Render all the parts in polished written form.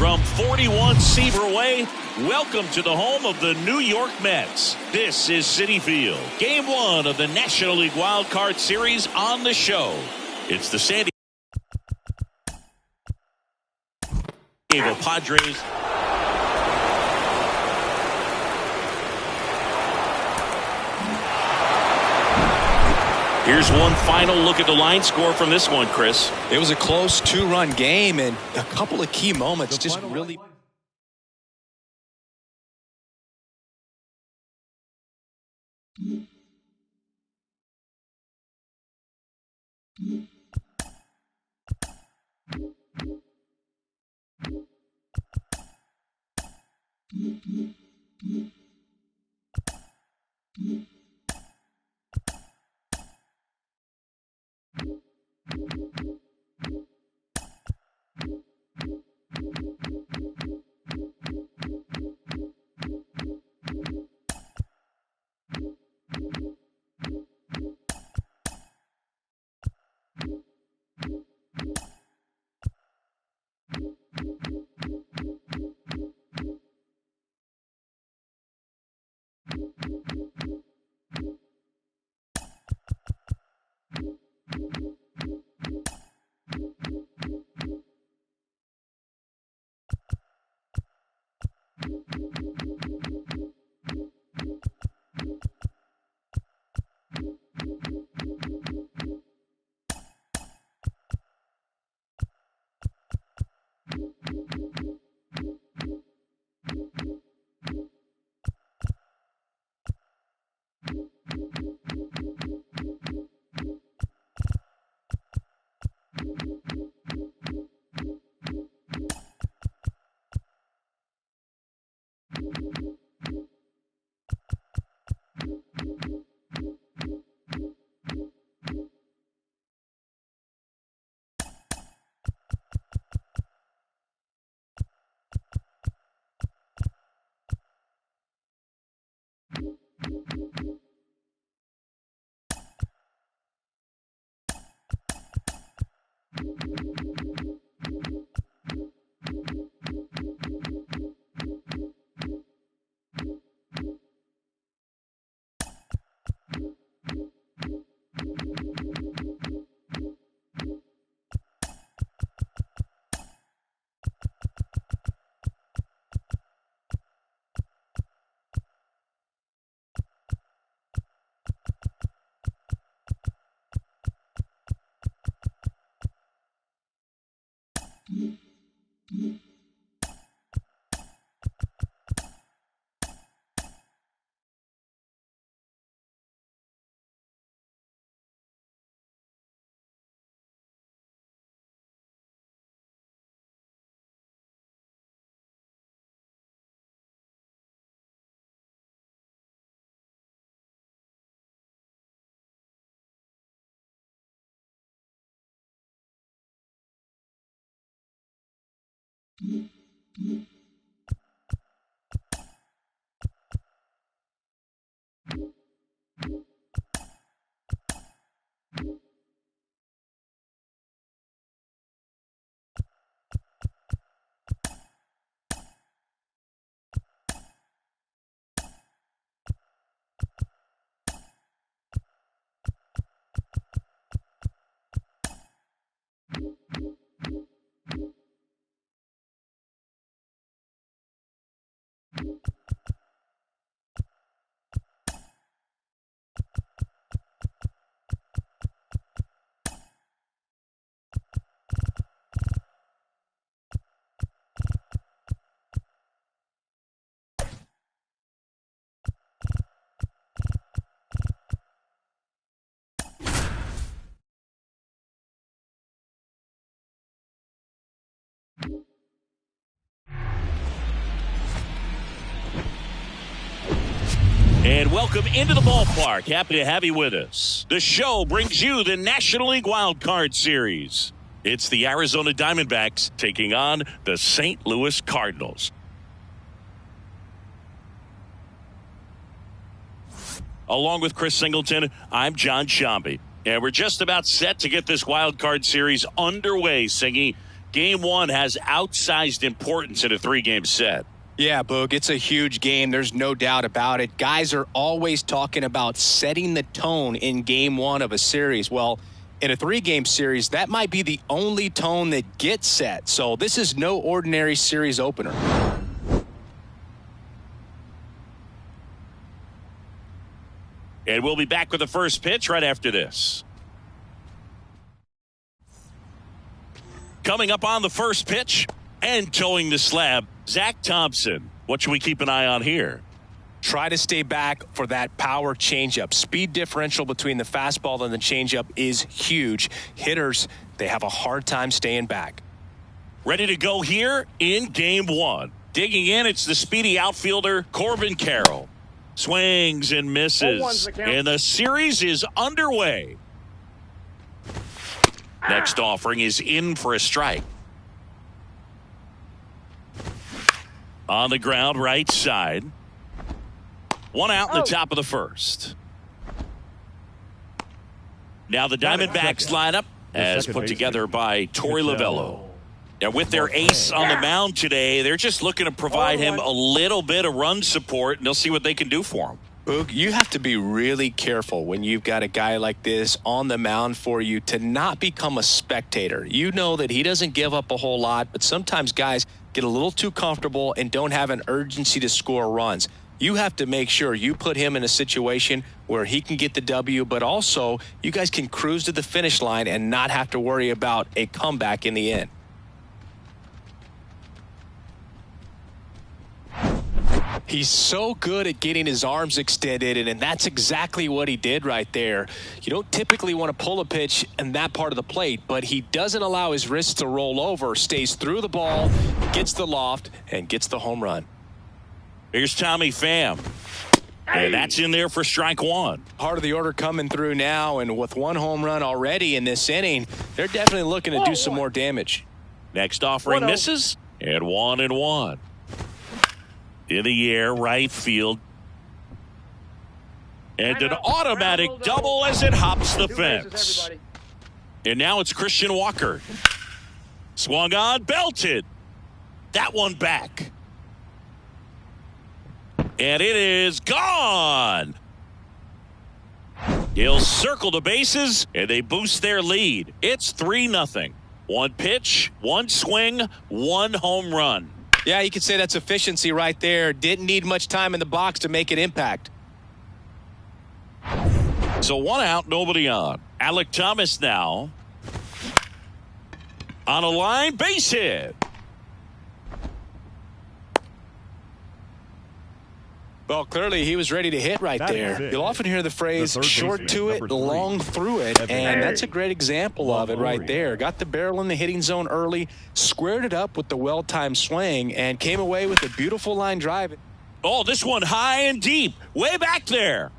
From 41 Seaver Way, welcome to the home of the New York Mets. This is Citi Field, Game 1 of the National League Wild Card Series on the show. It's the San Diego Padres. Here's one final look at the line score from this one, Chris. It was a close 2-run game, and a couple of key moments just really. And welcome into the ballpark. Happy to have you with us. The show brings you the National League Wild Card Series. It's the Arizona Diamondbacks taking on the St. Louis Cardinals. Along with Chris Singleton, I'm John Shambi. And we're just about set to get this Wild Card Series underway, Singy. Game one has outsized importance in a three-game set. Yeah, Boog, it's a huge game. There's no doubt about it. Guys are always talking about setting the tone in game one of a series. Well, in a three-game series, that might be the only tone that gets set. So this is no ordinary series opener. And we'll be back with the first pitch right after this. Coming up on the first pitch and towing the slab, Zach Thompson. What should we keep an eye on here? Try to stay back for that power changeup. Speed differential between the fastball and the changeup is huge. Hitters, they have a hard time staying back. Ready to go here in game one. Digging in, it's the speedy outfielder, Corbin Carroll. Swings and misses. And the series is underway. Next offering is in for a strike. On the ground, right side. One out in the top of the first. Now the Diamondbacks lineup as put together by Torey Lovello. Now with their ace on the mound today, they're just looking to provide him a little bit of run support, and they'll see what they can do for him. Boog, you have to be really careful when you've got a guy like this on the mound for you to not become a spectator. You know that he doesn't give up a whole lot, but sometimes guys get a little too comfortable and don't have an urgency to score runs. You have to make sure you put him in a situation where he can get the W, but also you guys can cruise to the finish line and not have to worry about a comeback in the end. He's so good at getting his arms extended, and that's exactly what he did right there. You don't typically want to pull a pitch in that part of the plate, but he doesn't allow his wrists to roll over, stays through the ball, gets the loft, and gets the home run. Here's Tommy Pham. And that's in there for strike one. Part of the order coming through now, and with one home run already in this inning, they're definitely looking to do some more damage. Next offering misses, and 1-1. In the air, right field. And an automatic double as it hops the fence. And now it's Christian Walker. Swung on, belted. That one back. And it is gone. He'll circle the bases, and they boost their lead. It's 3-0. One pitch, one swing, one home run. Yeah, you could say that's efficiency right there. Didn't need much time in the box to make it impact. So one out, nobody on. Alec Thomas now. On a line, base hit. Well, clearly he was ready to hit right there. You'll often hear the phrase short to it, long through it, and that's a great example of it right there. Got the barrel in the hitting zone early, squared it up with the well-timed swing, and came away with a beautiful line drive. Oh, this one high and deep, way back there.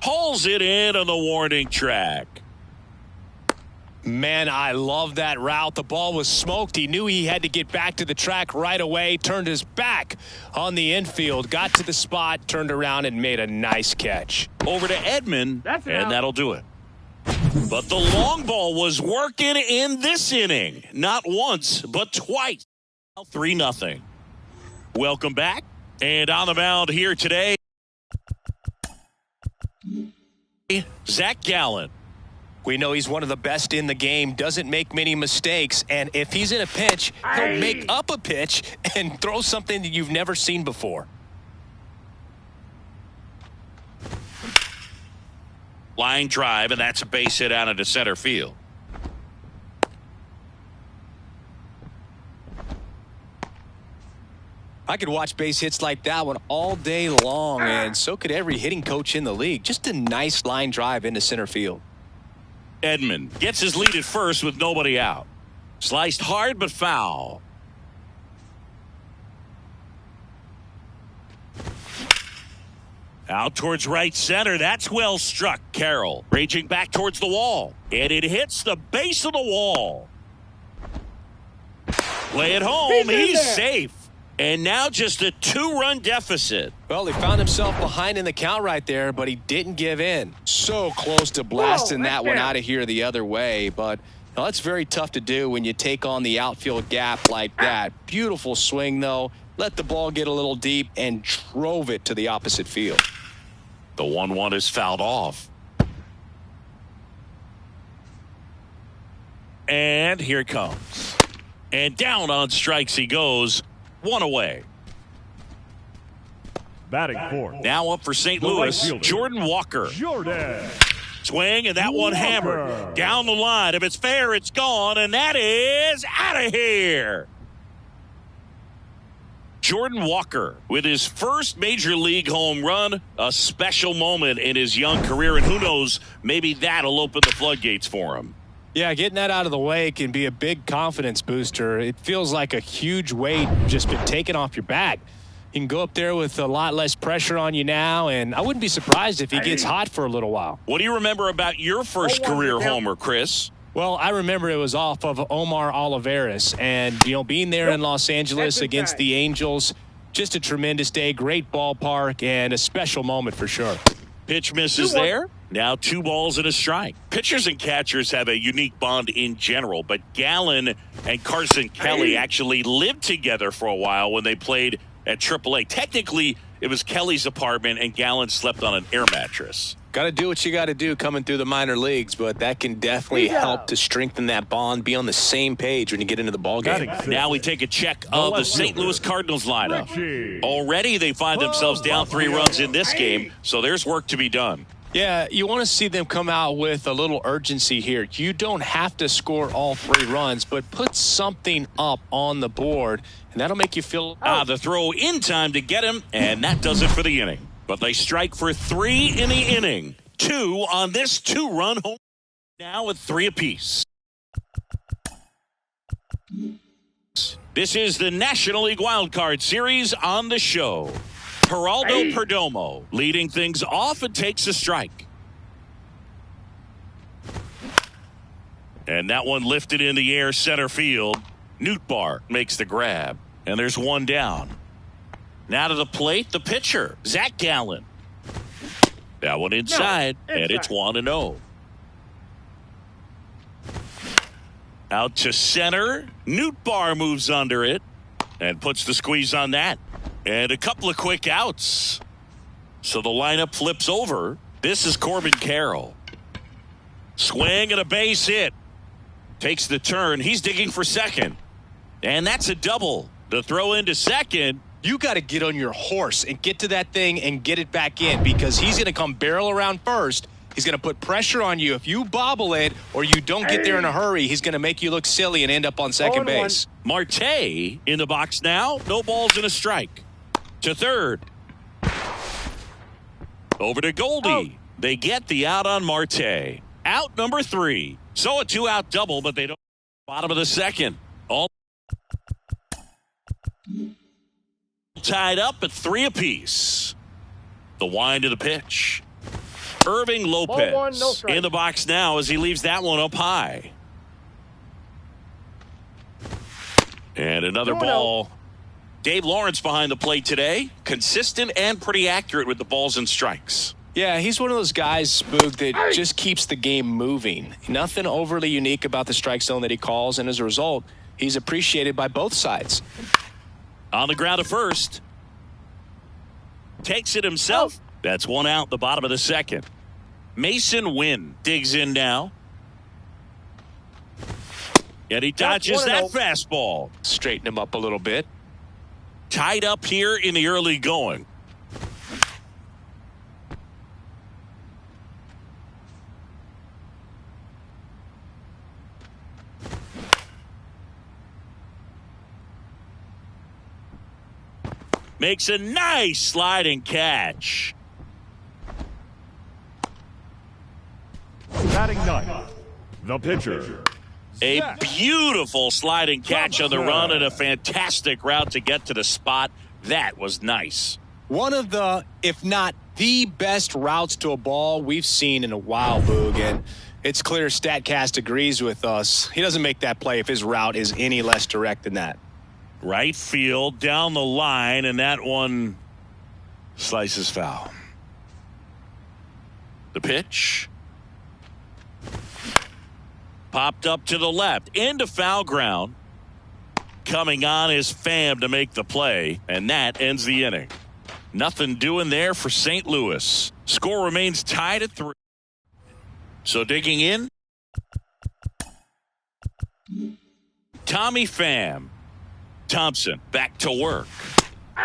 Hauls it in on the warning track. Man, I love that route. The ball was smoked. He knew he had to get back to the track right away, turned his back on the infield, got to the spot, turned around, and made a nice catch. Over to Edman, and that'll do it. But the long ball was working in this inning. Not once, but twice. 3-0. Welcome back. And on the mound here today, Zach Gallen. We know he's one of the best in the game, doesn't make many mistakes, and if he's in a pinch, he'll make up a pitch and throw something that you've never seen before. Line drive, and that's a base hit out into center field. I could watch base hits like that one all day long, and so could every hitting coach in the league. Just a nice line drive into center field. Edman gets his lead at first with nobody out. Sliced hard but foul. Out towards right center. That's well struck. Carroll raging back towards the wall. And it hits the base of the wall. Play it home. He's safe. And now just a 2-run deficit. Well, he found himself behind in the count right there, but he didn't give in. So close to blasting that one out of here the other way, but Now, that's very tough to do when you take on the outfield gap like that. Beautiful swing, though. Let the ball get a little deep and drove it to the opposite field. The 1-1 is fouled off. And here it comes. And down on strikes he goes. One away. Batting fourth. Now up for St. Louis, Jordan Walker. Swing, and that one hammered down the line. If it's fair, it's gone, and that is out of here. Jordan Walker with his first major league home run, a special moment in his young career, and who knows, maybe that'll open the floodgates for him. Yeah, getting that out of the way can be a big confidence booster. It feels like a huge weight just been taken off your back. You can go up there with a lot less pressure on you now, and I wouldn't be surprised if he gets hot for a little while. What do you remember about your first career homer, Chris? Well, I remember it was off of Omar Olivares, and, being there in Los Angeles against the Angels, just a tremendous day, great ballpark, and a special moment for sure. Pitch misses there. Now 2 balls and a strike. Pitchers and catchers have a unique bond in general, but Gallen and Carson Kelly actually lived together for a while when they played at AAA. Technically, it was Kelly's apartment, and Gallen slept on an air mattress. Got to do what you got to do coming through the minor leagues, but that can definitely help to strengthen that bond, be on the same page when you get into the ball game. Now we take a check of the St. Louis Cardinals lineup. Already they find themselves down 3 runs in this game, so there's work to be done. Yeah, you want to see them come out with a little urgency here. You don't have to score all 3 runs, but put something up on the board, and that'll make you feel... The throw in time to get him, and that does it for the inning. But they strike for 3 in the inning. 2 on this 2-run home. Now with 3 apiece. This is the National League Wild Card Series on the show. Geraldo Perdomo leading things off and takes a strike. And that one lifted in the air center field. Nootbaar makes the grab. And there's 1 down. Now to the plate, the pitcher, Zach Gallen. That one inside, and it's 1-0. Out to center. Nootbaar moves under it and puts the squeeze on that. And a couple of quick outs. So the lineup flips over. This is Corbin Carroll. Swing and a base hit. Takes the turn. He's digging for second. And that's a double. The throw into second. You got to get on your horse and get to that thing and get it back in, because he's going to come barrel around first. He's going to put pressure on you. If you bobble it or you don't get there in a hurry, he's going to make you look silly and end up on second base. Marte in the box now. No balls and a strike. To third. Over to Goldie. They get the out on Marte. Out number 3. So a 2-out double, but they don't. Bottom of the second. All tied up at 3 apiece. The wind of the pitch. Irving Lopez in the box now as he leaves that one up high. And another ball. Dave Lawrence behind the plate today. Consistent and pretty accurate with the balls and strikes. Yeah, he's one of those guys, Spook, that just keeps the game moving. Nothing overly unique about the strike zone that he calls, and as a result, he's appreciated by both sides. On the ground at first. Takes it himself. That's 1 out, the bottom of the second. Mason Wynn digs in now. And he dodges that fastball. Straighten him up a little bit. Tied up here in the early going. Makes a nice sliding catch. Batting 9th, the pitcher. A beautiful sliding catch on the run and a fantastic route to get to the spot. That was nice. One of the, if not the best routes to a ball we've seen in a while, Boog. And it's clear StatCast agrees with us. He doesn't make that play if his route is any less direct than that. Right field, down the line, and that one slices foul. The pitch. Popped up to the left, into foul ground. Coming on is Pham to make the play, and that ends the inning. Nothing doing there for St. Louis. Score remains tied at 3. So digging in, Tommy Pham. Thompson back to work.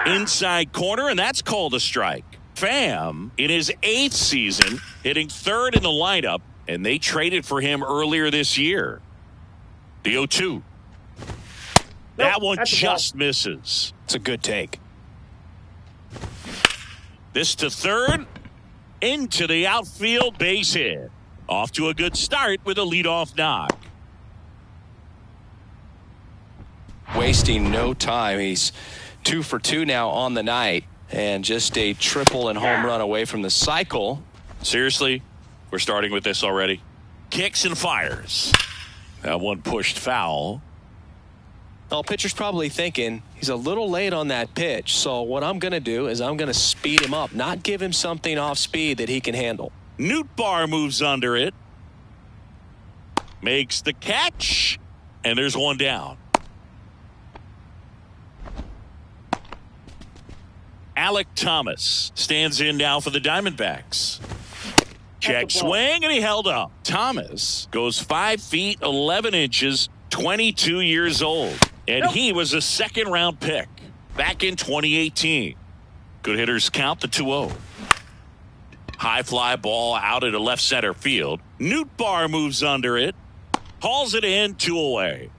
Inside corner, and that's called a strike. Pham, in his 8th season, hitting 3rd in the lineup, and they traded for him earlier this year. The 0-2. That one just misses. It's a good take. This to third, into the outfield, base hit. Off to a good start with a leadoff knock. Wasting no time. He's 2 for 2 now on the night, and just a triple and home run away from the cycle. Seriously, we're starting with this already. Kicks and fires. That one pushed foul. Well, pitcher's probably thinking he's a little late on that pitch, so what I'm going to do is I'm going to speed him up, not give him something off speed that he can handle. Nootbaar moves under it. Makes the catch, and there's one down. Alec Thomas stands in now for the Diamondbacks. Check swing, and he held up. Thomas goes 5 feet 11 inches, 22 years old. And he was a second-round pick back in 2018. Good hitters count the 2-0. High fly ball out into left center field. Nootbaar moves under it. Hauls it in, 2 away.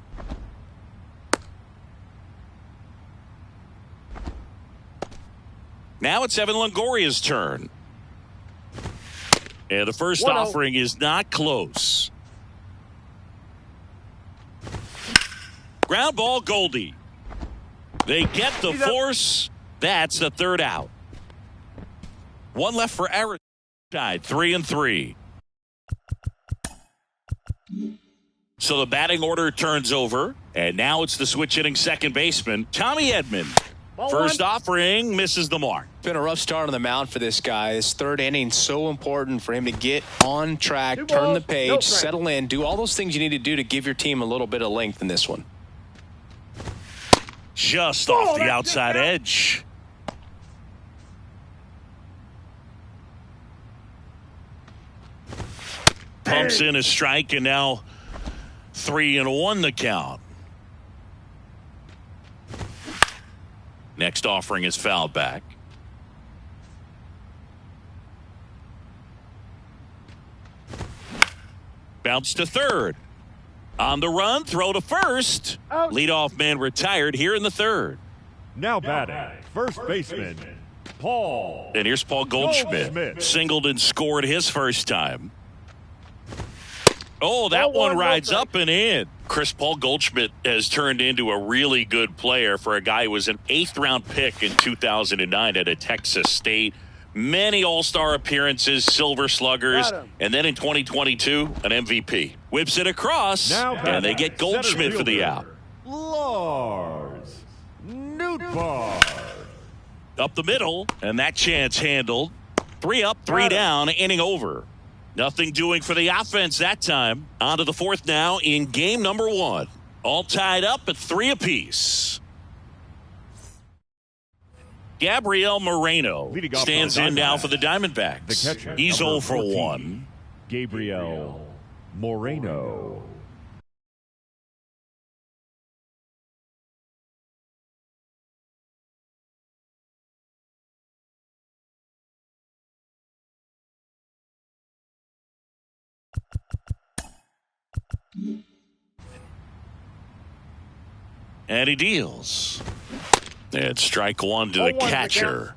Now it's Evan Longoria's turn. And the first offering is not close. Ground ball, Goldie. They get the force. That's the 3rd out. One left for Arizona. Tied 3-3. So the batting order turns over, and now it's the switch hitting second baseman, Tommy Edman. First offering misses the mark. Been a rough start on the mound for this guy. His 3rd inning so important for him to get on track, turn the page, settle in, do all those things you need to do to give your team a little bit of length in this one. Just off the outside edge. Pumps in a strike, and now 3-1 the count. Next offering is fouled back. Bounce to third. On the run, throw to first. Leadoff man retired here in the 3rd. Now batting, first baseman, Paul. And here's Paul Goldschmidt. Singled and scored his first time. Oh, that one rides up and in. Paul Goldschmidt has turned into a really good player for a guy who was an 8th-round pick in 2009 at a Texas State. Many All-Star appearances, Silver Sluggers, and then in 2022, an MVP. Whips it across, and they get Goldschmidt for the out. Lars Nootbaar. Up the middle, and that chance handled. 3 up, 3 down, inning over. Nothing doing for the offense that time. On to the 4th now in game number 1. All tied up at 3 apiece. Gabriel Moreno stands in now for the Diamondbacks. The catcher, He's 0 for 14, 1. Gabriel Moreno. And he deals. And strike 1 to the catcher.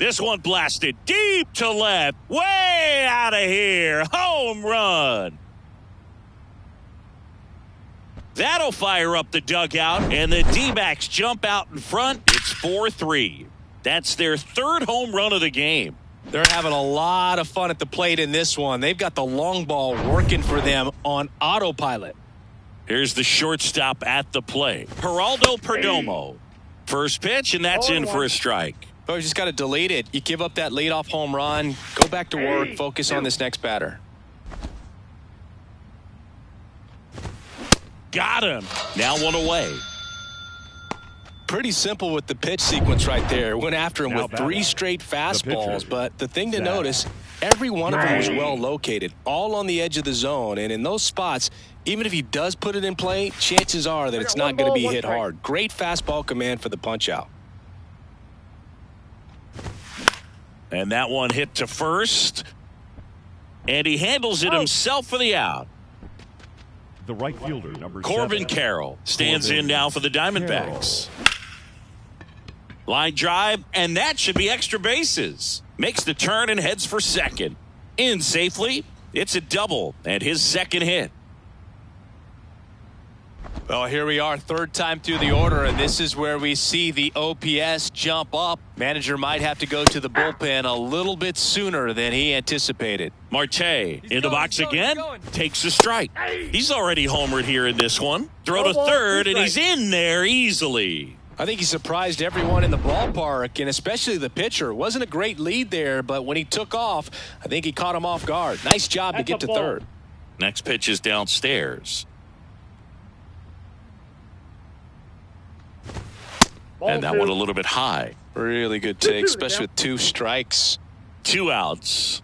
This one blasted deep to left. Way out of here. Home run. That'll fire up the dugout, and the D-backs jump out in front. It's 4-3. That's their 3rd home run of the game. They're having a lot of fun at the plate in this one. They've got the long ball working for them on autopilot. Here's the shortstop at the plate, Geraldo Perdomo. First pitch, and that's in for a strike. Oh, you just got to delete it. You give up that leadoff home run, go back to work, focus on this next batter. Got him. Now one away. Pretty simple with the pitch sequence right there. Went after him Now with batting. 3 straight fastballs, pitcher. but the thing to Zach. notice, every one of them was well located, all on the edge of the zone. And in those spots, even if he does put it in play, chances are that it's not going to be hit hard. Great fastball command for the punch out. And that one hit to first. And he handles it himself for the out. The right fielder, number Corbin 7. Carroll stands Corbin in now for the Diamondbacks. Line drive, and that should be extra bases. Makes the turn and heads for second. In safely, it's a double and his second hit. Well, here we are, third time through the order, and this is where we see the OPS jump up. Manager might have to go to the bullpen a little bit sooner than he anticipated. Marte in the box again, takes a strike. He's already homered here in this one. Throw to third, and he's in there easily. I think he surprised everyone in the ballpark, and especially the pitcher. It wasn't a great lead there, but when he took off, I think he caught him off guard. Nice job to get to third. Next pitch is downstairs. And that one a little bit high. Really good take, especially with 2 strikes. 2 outs.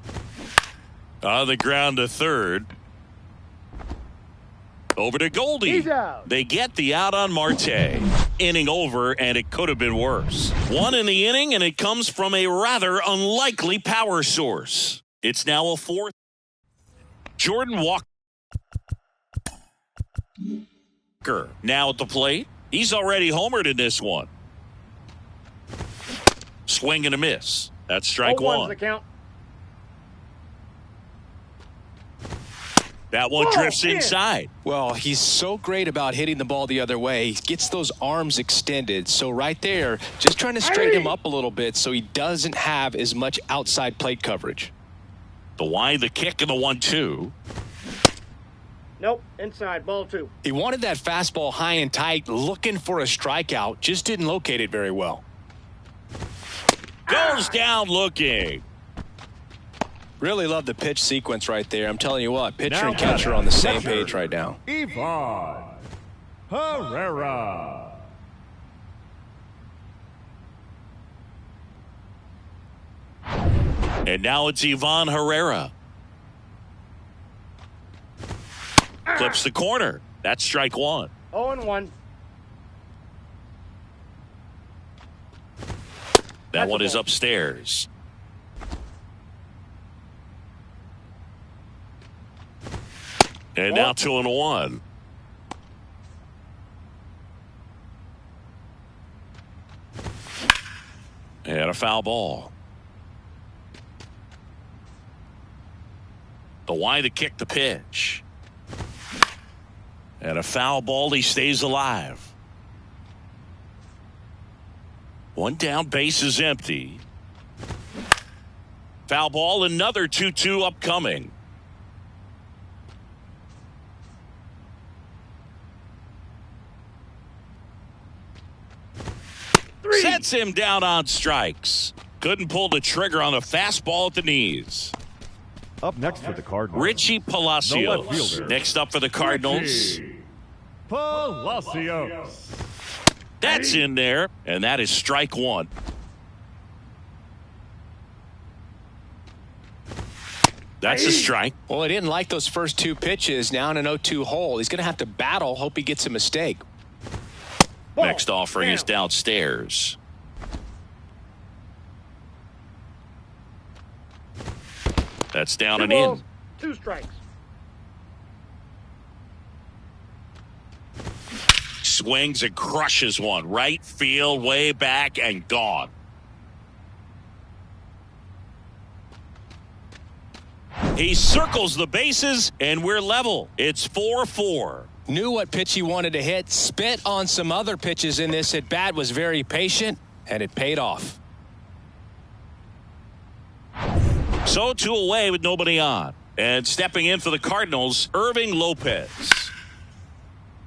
On the ground to third. Over to Goldie. They get the out on Marte. Inning over, and it could have been worse. 1 in the inning, and it comes from a rather unlikely power source. It's now a 4th. Jordan Walker now at the plate. He's already homered in this one. Swing and a miss. That's strike 1. That one drifts inside. Well, he's so great about hitting the ball the other way. He gets those arms extended. So right there, just trying to straighten him up a little bit so he doesn't have as much outside plate coverage. The wide, the kick, and the 1-2. Nope, inside, ball 2. He wanted that fastball high and tight, looking for a strikeout, just didn't locate it very well. Goes down looking. Really love the pitch sequence right there. I'm telling you what, pitcher Now and catcher are on the same catcher. page right now. Ivan Herrera. And now it's Ivan Herrera. Clips the corner. That's strike 1. 0-1. That one is upstairs. And now 2-1. And a foul ball. The wide to kick the pitch. And a foul ball. He stays alive. 1 down, base is empty. Foul ball, another 2-2 upcoming. Sets him down on strikes. Couldn't pull the trigger on the fastball at the knees. Up next for the Cardinals. Richie The left Palacios. fielder. Next up for the Cardinals. Richie Palacios. That's in there, and that is strike 1. That's a strike. Well, he didn't like those first 2 pitches. Now in an 0-2 hole. He's going to have to battle. Hope he gets a mistake. Next offering is downstairs. That's down and in. 2 strikes. Swings and crushes one. Right field, way back, and gone. He circles the bases, and we're level. It's 4-4. Knew what pitch he wanted to hit. Spit on some other pitches in this at bat. Was very patient, and it paid off. So 2 away with nobody on. And stepping in for the Cardinals, Irving Lopez.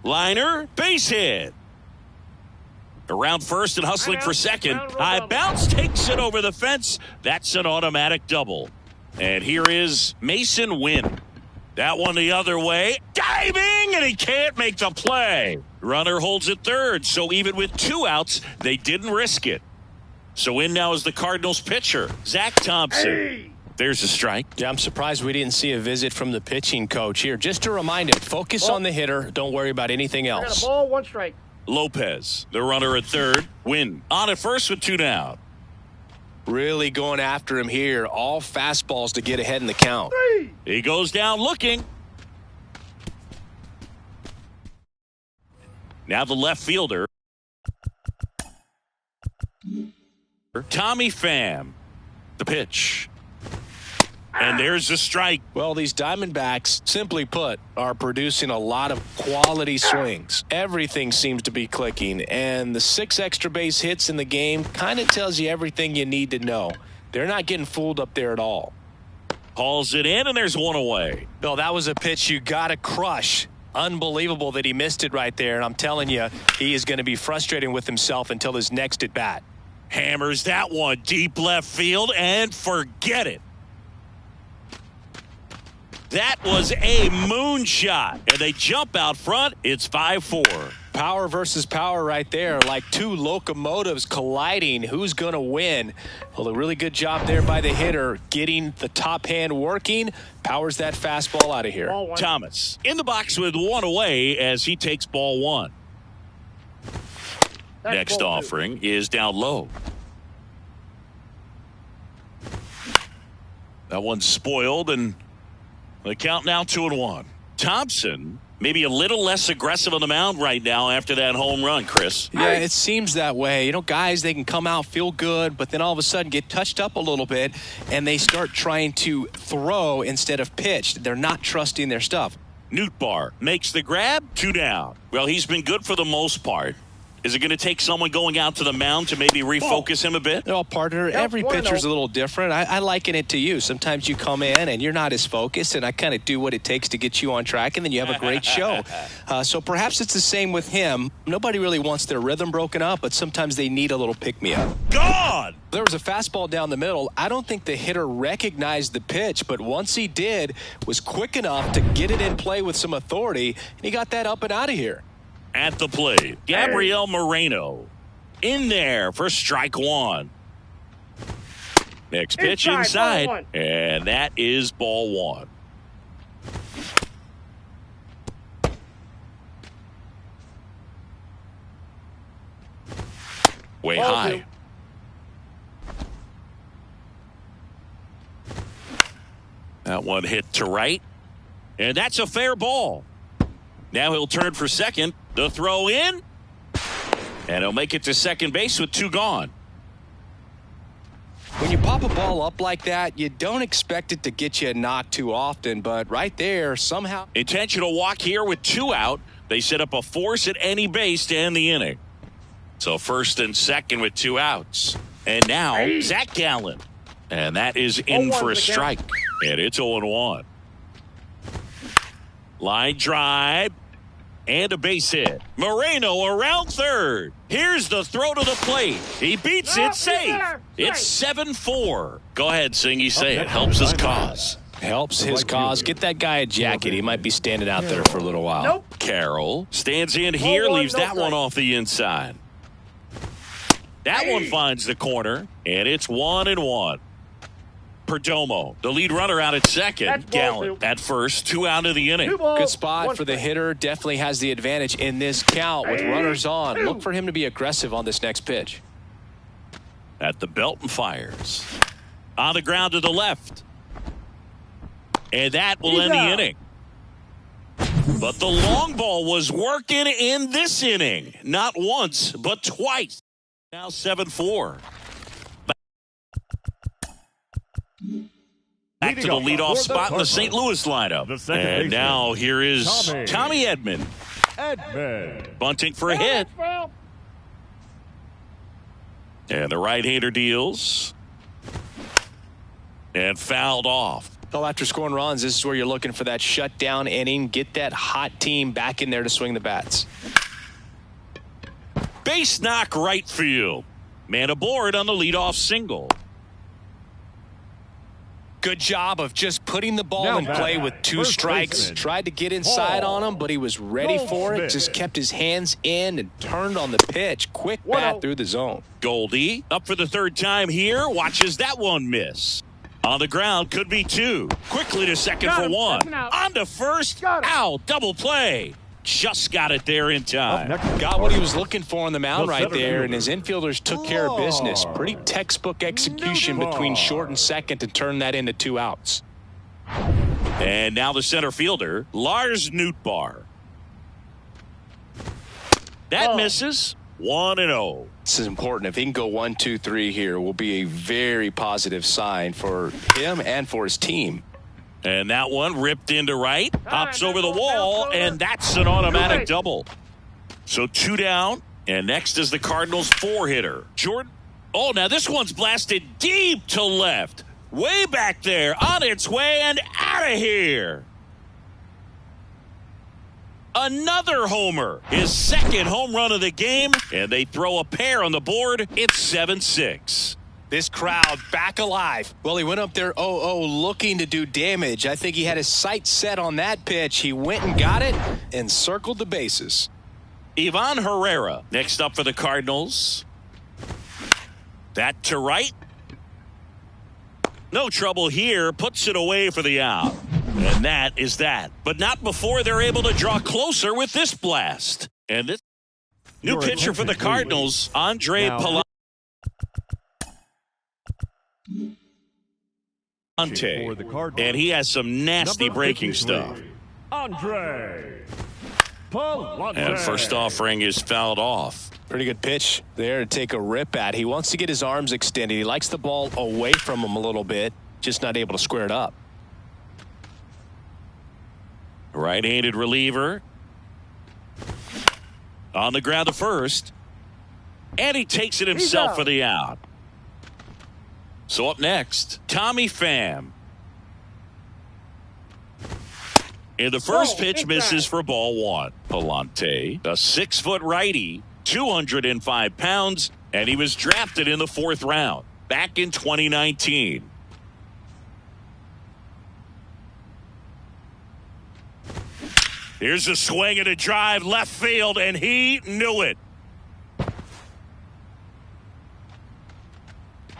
Liner, base hit. Around first and hustling for second. Round High double. bounce takes it over the fence. That's an automatic double. And here is Mason Wynn. That one the other way. Diving, and he can't make the play. Runner holds it third, so even with 2 outs, they didn't risk it. So in now is the Cardinals pitcher, Zach Thompson. Hey. There's a strike. Yeah, I'm surprised we didn't see a visit from the pitching coach here. Just to remind him, focus on the hitter. Don't worry about anything I got else. a ball, 1 strike. Lopez, the runner at third. Win on at first with 2 down. Really going after him here. All fastballs to get ahead in the count. 3. He goes down looking. Now the left fielder, Tommy Pham. The pitch. And there's a strike. Well, these Diamondbacks, simply put, are producing a lot of quality swings. Everything seems to be clicking, and the 6 extra base hits in the game kind of tells you everything you need to know. They're not getting fooled up there at all. Hauls it in, and there's 1 away. No, that was a pitch you got to crush. Unbelievable that he missed it right there, and I'm telling you, he is going to be frustrating with himself until his next at bat. Hammers that one deep left field, and forget it. That was a moonshot, and they jump out front. It's 5-4. Power versus power right there, like 2 locomotives colliding. Who's going to win? Well, a really good job there by the hitter, getting the top hand working. Powers that fastball out of here. Ball 1. Thomas in the box with 1 away as he takes ball 1. That's Next ball 2. offering is down low. That one's spoiled, and the count now 2-1. Thompson maybe a little less aggressive on the mound right now after that home run, Chris. Yeah, it seems that way. You know, guys, they can come out, feel good, but then all of a sudden get touched up a little bit, and they start trying to throw instead of pitch. They're not trusting their stuff. Nootbaar makes the grab, 2 down. Well, he's been good for the most part. Is it going to take someone going out to the mound to maybe refocus him a bit? Well, partner, every pitcher's a little different. I liken it to you. Sometimes you come in and you're not as focused, and I kind of do what it takes to get you on track, and then you have a great show. So perhaps it's the same with him. Nobody really wants their rhythm broken up, but sometimes they need a little pick-me-up. Gone! There was a fastball down the middle. I don't think the hitter recognized the pitch, but once he did, was quick enough to get it in play with some authority, and he got that up and out of here. At the plate, Gabriel Moreno in there for strike 1. Next pitch Inside, ball inside, 1. and that is ball 1. Way Ball high. 2. That one hit to right, and that's a fair ball. Now he'll turn for second. The throw in, and he'll make it to second base with 2 gone. When you pop a ball up like that, you don't expect it to get you a knock too often, but right there, somehow. Intentional walk here with 2 out. They set up a force at any base to end the inning. So first and second with 2 outs. And now Zach Gallen. And that is in 0-1 for a the count. strike. And it's 0-1. Line drive. And a base hit. Moreno around third. Here's the throw to the plate. He beats No, it he's safe. there. It's 7-4. Go ahead, Singy. Say it. Helps his cause. Helps his cause. Get that guy a jacket. He might be standing out there for a little while. Nope. Carroll stands in here, 0-1, leaves no that one strike. off the inside. That one finds the corner, and it's 1-1. Perdomo, the lead runner out at second. That's ball Gallen 2. at first, 2 out of the inning. 2 balls, Good spot 1 for the strike. hitter. Definitely has the advantage in this count with runners on. Look for him to be aggressive on this next pitch. At the belt and fires. On the ground to the left. And that will He's end the out. inning. But the long ball was working in this inning. Not once, but twice. Now 7-4. Back to the leadoff spot in the St. Louis lineup. And now here is Tommy Edman. Edman. Bunting for a hit. And the right-hander deals. And fouled off. Well, after scoring runs, this is where you're looking for that shutdown inning. Get that hot team back in there to swing the bats. Base knock right field. Man aboard on the leadoff single. Good job of just putting the ball Now in play with two first strikes. baseman, Tried to get inside Paul on him, but he was ready for it. Goldschmidt. Just kept his hands in and turned on the pitch. Quick bat 1-0. through the zone. Goldie up for the third time here. Watches that one miss. On the ground, could be two. Quickly to second Got for him. one. That's an out. On to first. Got him. Out. Double play. Just got it there in Up time. next, Got what he was looking for on the mound The right center there, and fielder. his infielders took care of business. Pretty textbook execution Number between 4. short and second to turn that into 2 outs. And now the center fielder, Lars Nootbaar. That misses. 1-0. This is important. If he can go 1, 2, 3 here, will be a very positive sign for him and for his team. And that one ripped into right. Hops over the that's wall, over. and that's an automatic Right. double. So 2 down, and next is the Cardinals' 4-hitter. Jordan. Oh, now this one's blasted deep to left. Way back there, on its way and out of here. Another homer, his second home run of the game, and they throw a pair on the board. It's 7-6. This crowd back alive. Well, he went up there 0-0 looking to do damage. I think he had his sights set on that pitch. He went and got it and circled the bases. Ivan Herrera next up for the Cardinals. That to right. No trouble here. Puts it away for the out. And that is that. But not before they're able to draw closer with this blast. And this new Your pitcher for the attention, Cardinals, Andre Now- Palante. For the Cardinals. And he has some nasty Number breaking 53, stuff. Andre Palante. And first offering is fouled off. Pretty good pitch there to take a rip at. He wants to get his arms extended. He likes the ball away from him a little bit, just not able to square it up. Right-handed reliever. On the ground to first. And he takes it himself out. for the out. So up next, Tommy Pham. And the first Ball, pitch inside. misses for ball 1. Palante, a 6-foot righty, 205 pounds, and he was drafted in the 4th round back in 2019. Here's a swing and a drive left field, and he knew it.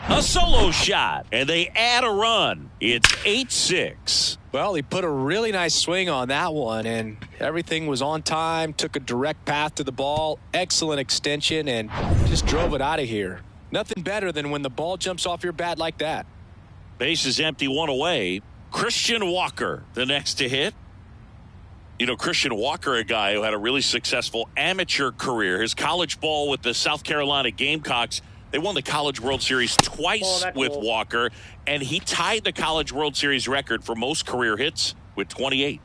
A solo shot, and they add a run. It's 8-6. Well, he put a really nice swing on that one, and everything was on time, took a direct path to the ball, excellent extension, and just drove it out of here. Nothing better than when the ball jumps off your bat like that. Base is empty, 1 away. Christian Walker, the next to hit. You know, Christian Walker, a guy who had a really successful amateur career. His college ball with the South Carolina Gamecocks. They won the College World Series twice that's with cool. Walker, and he tied the College World Series record for most career hits with 28.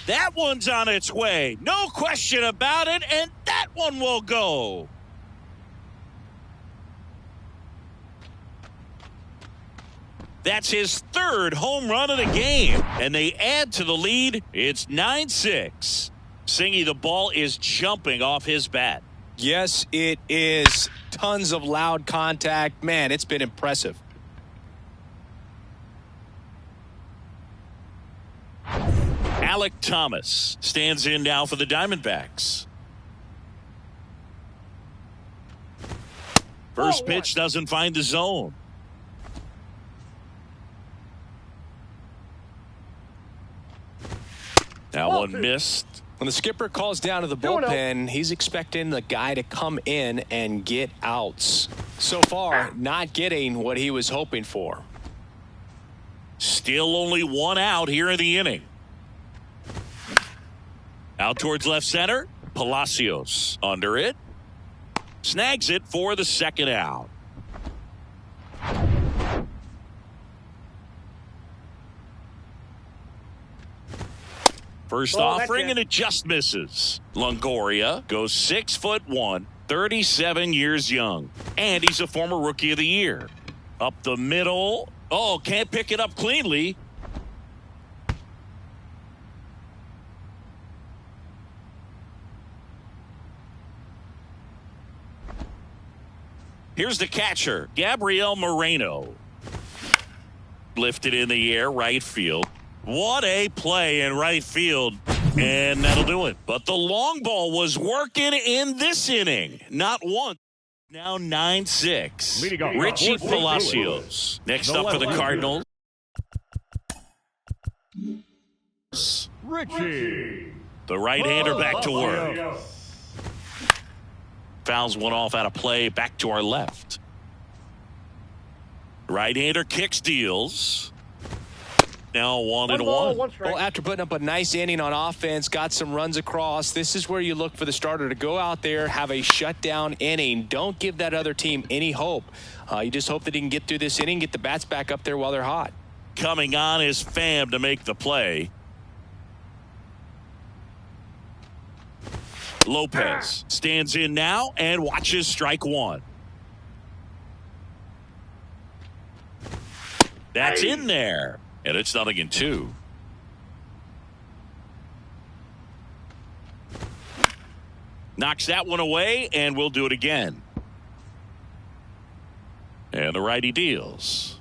That one's on its way. No question about it, and that one will go. That's his 3rd home run of the game, and they add to the lead. It's 9-6. Singy, the ball is jumping off his bat. Yes, it is. Tons of loud contact. Man, it's been impressive. Alec Thomas stands in now for the Diamondbacks. First pitch doesn't find the zone. That Ball one 2. missed. When the skipper calls down to the 2-0. bullpen, he's expecting the guy to come in and get outs. So far, not getting what he was hoping for. Still only 1 out here in the inning. Out towards left center. Palacios under it. Snags it for the 2nd out. First Ball, that's offering, it. and it just misses. Longoria goes 6'1", 37 years young, and he's a former Rookie of the Year. Up the middle. Oh, can't pick it up cleanly. Here's the catcher, Gabriel Moreno. Lifted in the air, right field. What a play in right field. And that'll do it. But the long ball was working in this inning. Not once. Now 9-6. Richie Palacios. Next up for the Cardinals. Richie. The right-hander back to work. Fouls one off out of play. Back to our left. Right-hander kicks, deals. Now 1-1. Well, after putting up a nice inning on offense, got some runs across, this is where you look for the starter to go out there, have a shutdown inning. Don't give that other team any hope. You just hope that he can get through this inning, get the bats back up there while they're hot. Coming on is Pham to make the play. Lopez stands in now and watches strike one. That's in there. And it's 0-2. Knocks that one away, and we'll do it again. And the righty deals.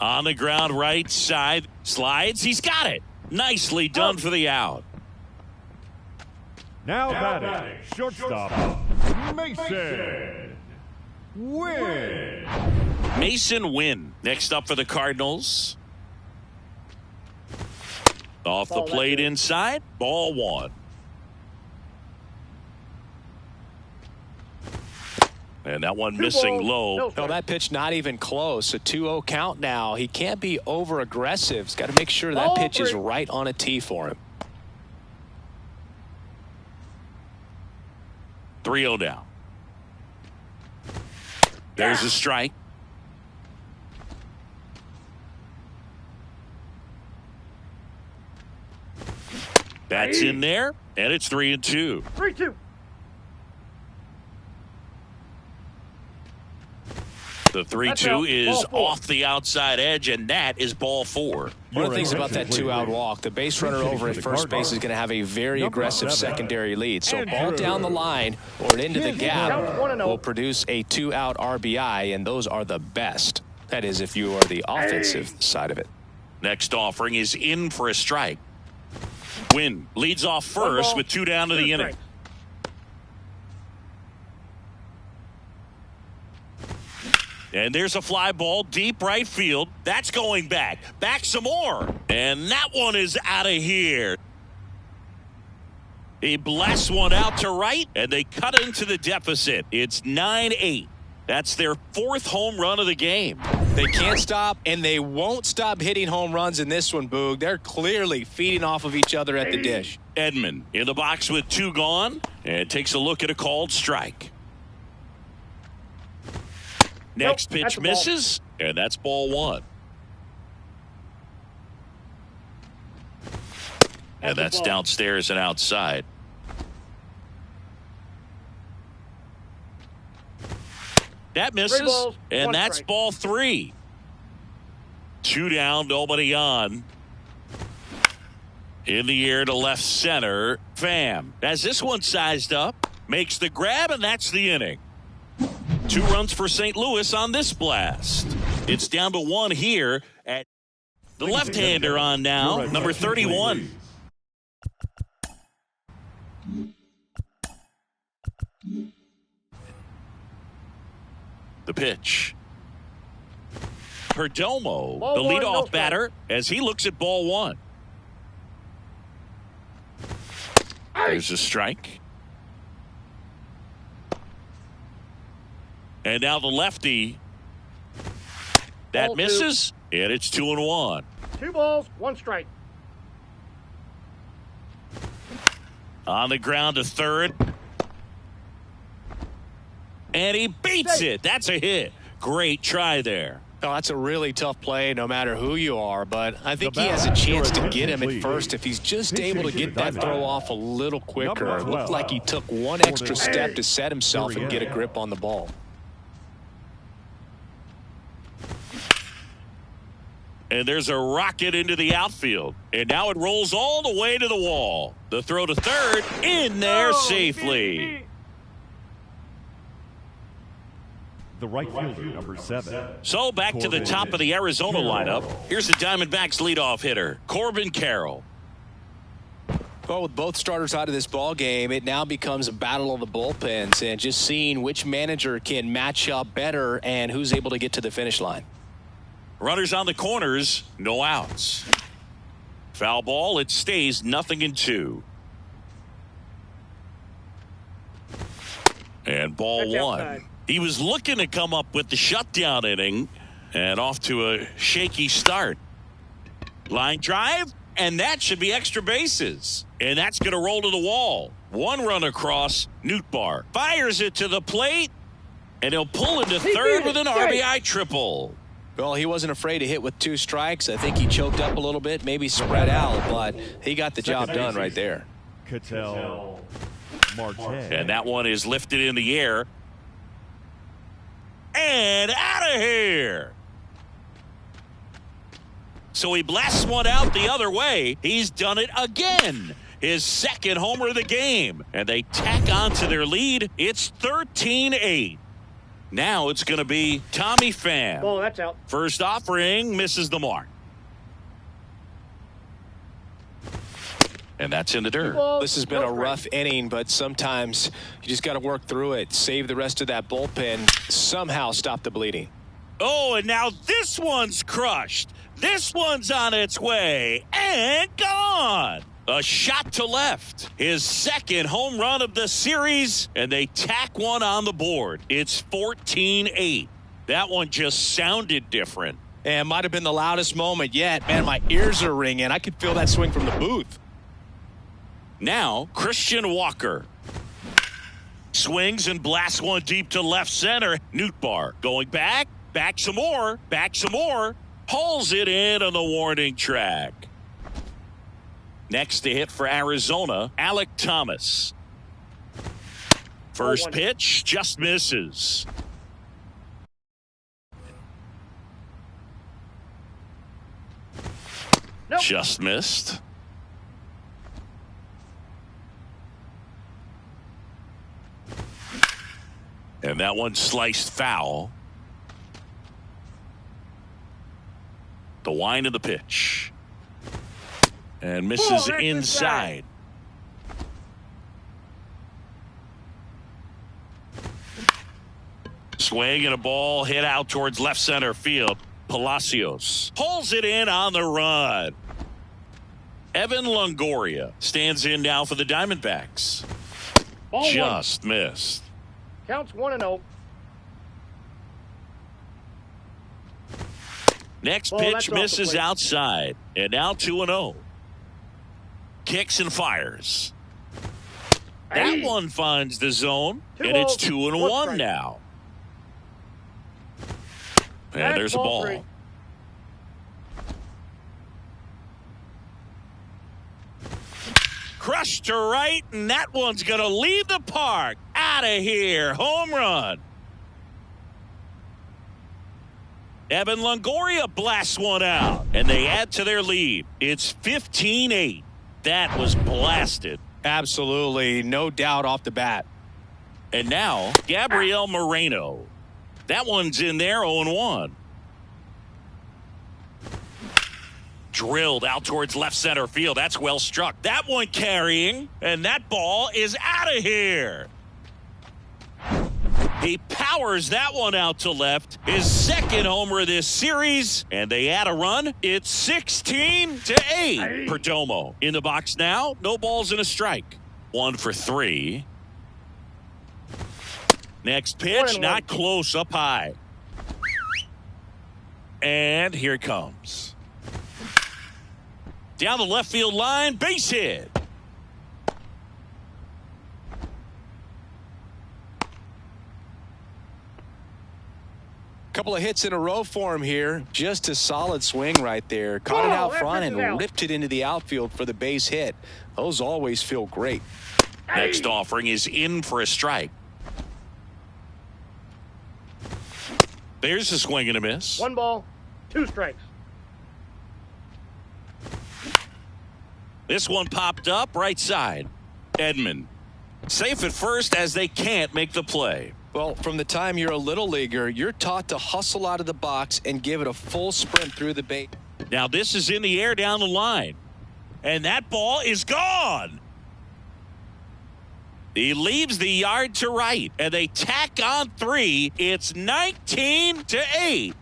On the ground, right side, slides. He's got it. Nicely done for the out. Now batting, shortstop, Mason Wynn. Mason Wynn next up for the Cardinals. Off the plate inside, ball one. And that one missing low. No, that pitch not even close. A 2-0 count now. He can't be over aggressive. He's got to make sure that pitch is right on a tee for him. 3-0 down. There's a strike. That's in there, and it's 3-2. 3-2. The 3-2 is off the outside edge, and that is ball four. One of the things about that 2-out walk, the base runner over at first base is going to have a very aggressive secondary lead. So ball down the line or into the gap will produce a 2-out RBI, and those are the best. That is if you are the offensive side of it. Next offering is in for a strike. Wynn leads off first with 2 down to the inning. And there's a fly ball deep right field. That's going back. Back some more. And that one is out of here. He blasts one out to right, and they cut into the deficit. It's 9-8. That's their 4th home run of the game. They can't stop, and they won't stop hitting home runs in this one, Boog. They're clearly feeding off of each other at the dish. Edman in the box with 2 gone, and takes a look at a called strike. Next pitch misses, and that's ball one. And that's downstairs and outside. That misses, and that's ball 3. 2 down, nobody on. In the air to left center, Pham. As this one sized up, makes the grab, and that's the inning. 2 runs for St. Louis on this blast. It's down to 1 here at the left-hander on now, number 31. The pitch. Perdomo, the leadoff batter, as he looks at ball 1. There's a strike. And now the lefty. That misses, and it's 2-1. 2 balls, 1 strike. On the ground to third. And he beats it. That's a hit. Great try there. Oh, that's a really tough play no matter who you are, but I think he has a chance to get him at first if he's just able to get that throw off a little quicker. It looked like he took one extra step to set himself and get a grip on the ball. And there's a rocket into the outfield. And now it rolls all the way to the wall. The throw to third, in there safely. the right fielder, number 7. So back to the top of the Arizona lineup. Here's the Diamondbacks leadoff hitter, Corbin Carroll. Well, with both starters out of this ball game, it now becomes a battle of the bullpens and just seeing which manager can match up better and who's able to get to the finish line. Runners on the corners, no outs. Foul ball, it stays 0-2. And ball That's one. outside. He was looking to come up with the shutdown inning and off to a shaky start. Line drive, and that should be extra bases. And that's going to roll to the wall. One run across, Nootbaar fires it to the plate, and he'll pull into third with an RBI triple. Well, he wasn't afraid to hit with 2 strikes. I think he choked up a little bit, maybe spread out, but he got the job done right there. Ketel Marte. And that one is lifted in the air. And out of here. So he blasts one out the other way. He's done it again. His second homer of the game. And they tack on to their lead. It's 13-8. Now it's going to be Tommy Pham. Ball, that's out. First offering misses the mark. And that's in the dirt. Ball, This has been no a strike. rough inning, but sometimes you just got to work through it, save the rest of that bullpen, somehow stop the bleeding. Oh, and now this one's crushed. This one's on its way and gone. A shot to left. His second home run of the series, and they tack one on the board. It's 14-8. That one just sounded different. And might have been the loudest moment yet. Man, my ears are ringing. I could feel that swing from the booth. Now, Christian Walker swings and blasts one deep to left center. Nootbaar going back some more, pulls it in on the warning track. Next to hit for Arizona, Alec Thomas. First pitch just misses. Nope. Just missed. And that one sliced foul. The wind of the pitch. And misses inside. Swing and a ball hit out towards left center field. Palacios pulls it in on the run. Evan Longoria stands in now for the Diamondbacks. Ball Just missed. Counts 1-0. Next Ball, pitch that's off the misses plate. outside. And now 2-0. Kicks and fires. That Hey. one finds the zone. Two And it's balls, 2-1 one strike. now. And That's there's a ball ball. 3. Crushed to right, and that one's going to leave the park. Out of here. Home run. Evan Longoria blasts one out, and they add to their lead. It's 15-8. That was blasted. Absolutely, no doubt off the bat. And now, Gabriel Moreno. That one's in there, 0-1. Drilled out towards left center field. That's well struck. That one carrying, and that ball is out of here. He powers that one out to left. His second homer of this series, and they add a run. It's 16-8. Perdomo in the box now. No balls and a strike. 1 for 3. Next pitch, 1-1. not close, up high. And here it comes. Down the left field line, base hit. Couple of hits in a row for him here. Just a solid swing right there. Caught it Oh, out that front pitch and is out. lifted into the outfield for the base hit. Those always feel great. Next offering is in for a strike. There's a swing and a miss. 1 ball, 2 strikes. This one popped up right side. Edman safe at first as they can't make the play. Well, from the time you're a little leaguer, you're taught to hustle out of the box and give it a full sprint through the base. Now this is in the air down the line. And that ball is gone. He leaves the yard to right. And they tack on 3. It's 19-8.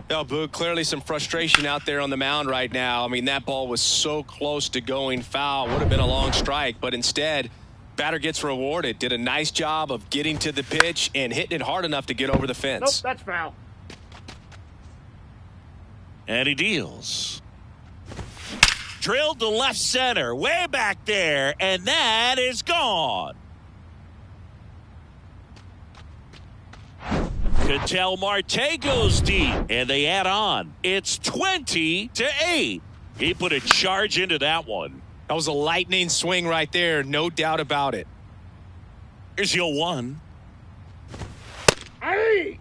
No, Boog, clearly some frustration out there on the mound right now. I mean, that ball was so close to going foul. Would have been a long strike, but instead, batter gets rewarded. Did a nice job of getting to the pitch and hitting it hard enough to get over the fence. Nope, that's foul. And he deals. Drilled to left center, way back there, and that is gone. Ketel Marte goes deep, and they add on. It's 20-8. He put a charge into that one. That was a lightning swing right there, no doubt about it. Here's your 1. Hey!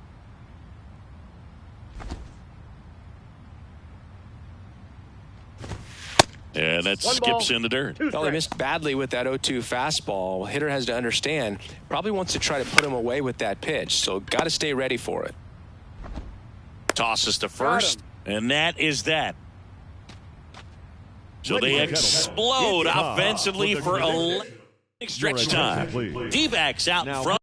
And that skips in the dirt. Well, he missed badly with that 0-2 fastball. Hitter has to understand, probably wants to try to put him away with that pitch, so got to stay ready for it. Tosses to first, and that is that. So they explode offensively for a stretch time. D-backs out in front.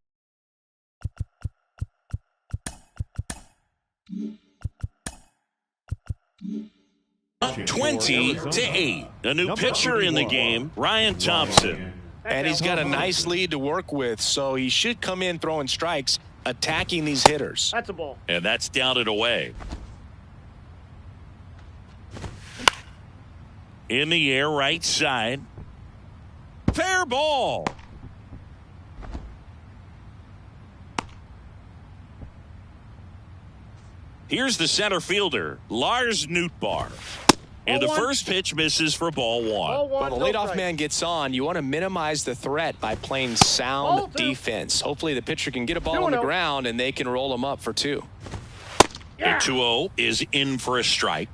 Up 20-8. A new pitcher in the game, Ryan Thompson. And he's got a nice lead to work with, so he should come in throwing strikes, attacking these hitters. That's a ball. And that's down and away. In the air, right side. Fair ball. Here's the center fielder, Lars Nootbaar. And the first pitch misses for ball 1. Well, the leadoff man gets on. You want to minimize the threat by playing sound defense. Hopefully the pitcher can get a ball on the ground and they can roll him up for 2. Yeah. The 2-0 is in for a strike.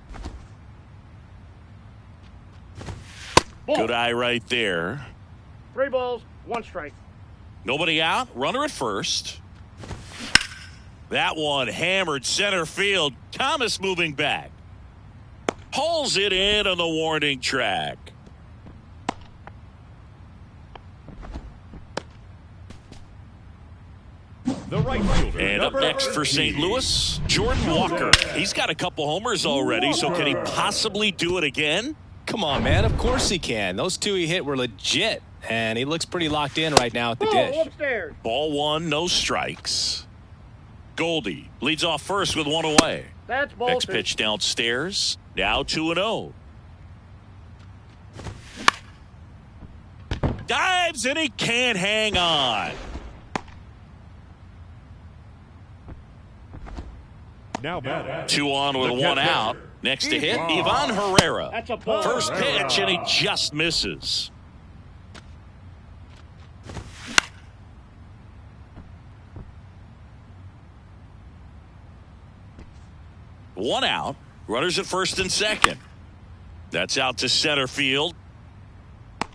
Good eye right there. 3 balls, 1 strike. Nobody out. Runner at first. That one hammered center field. Thomas moving back. Pulls it in on the warning track. The right fielder. And up next for St. Louis, Jordan Walker. He's got a couple homers already, so can he possibly do it again? Come on, man. Of course he can. Those 2 he hit were legit, and he looks pretty locked in right now at the dish. Upstairs. Ball 1, no strikes. Goldie leads off first with 1 away. That's ball Next 2. pitch downstairs. Now 2-0. Dives and he can't hang on. Now batting. 2 on with 1 out. Next to hit, Ivan Herrera. That's a ball. First pitch and he just misses. One out. Runners at first and second. That's out to center field.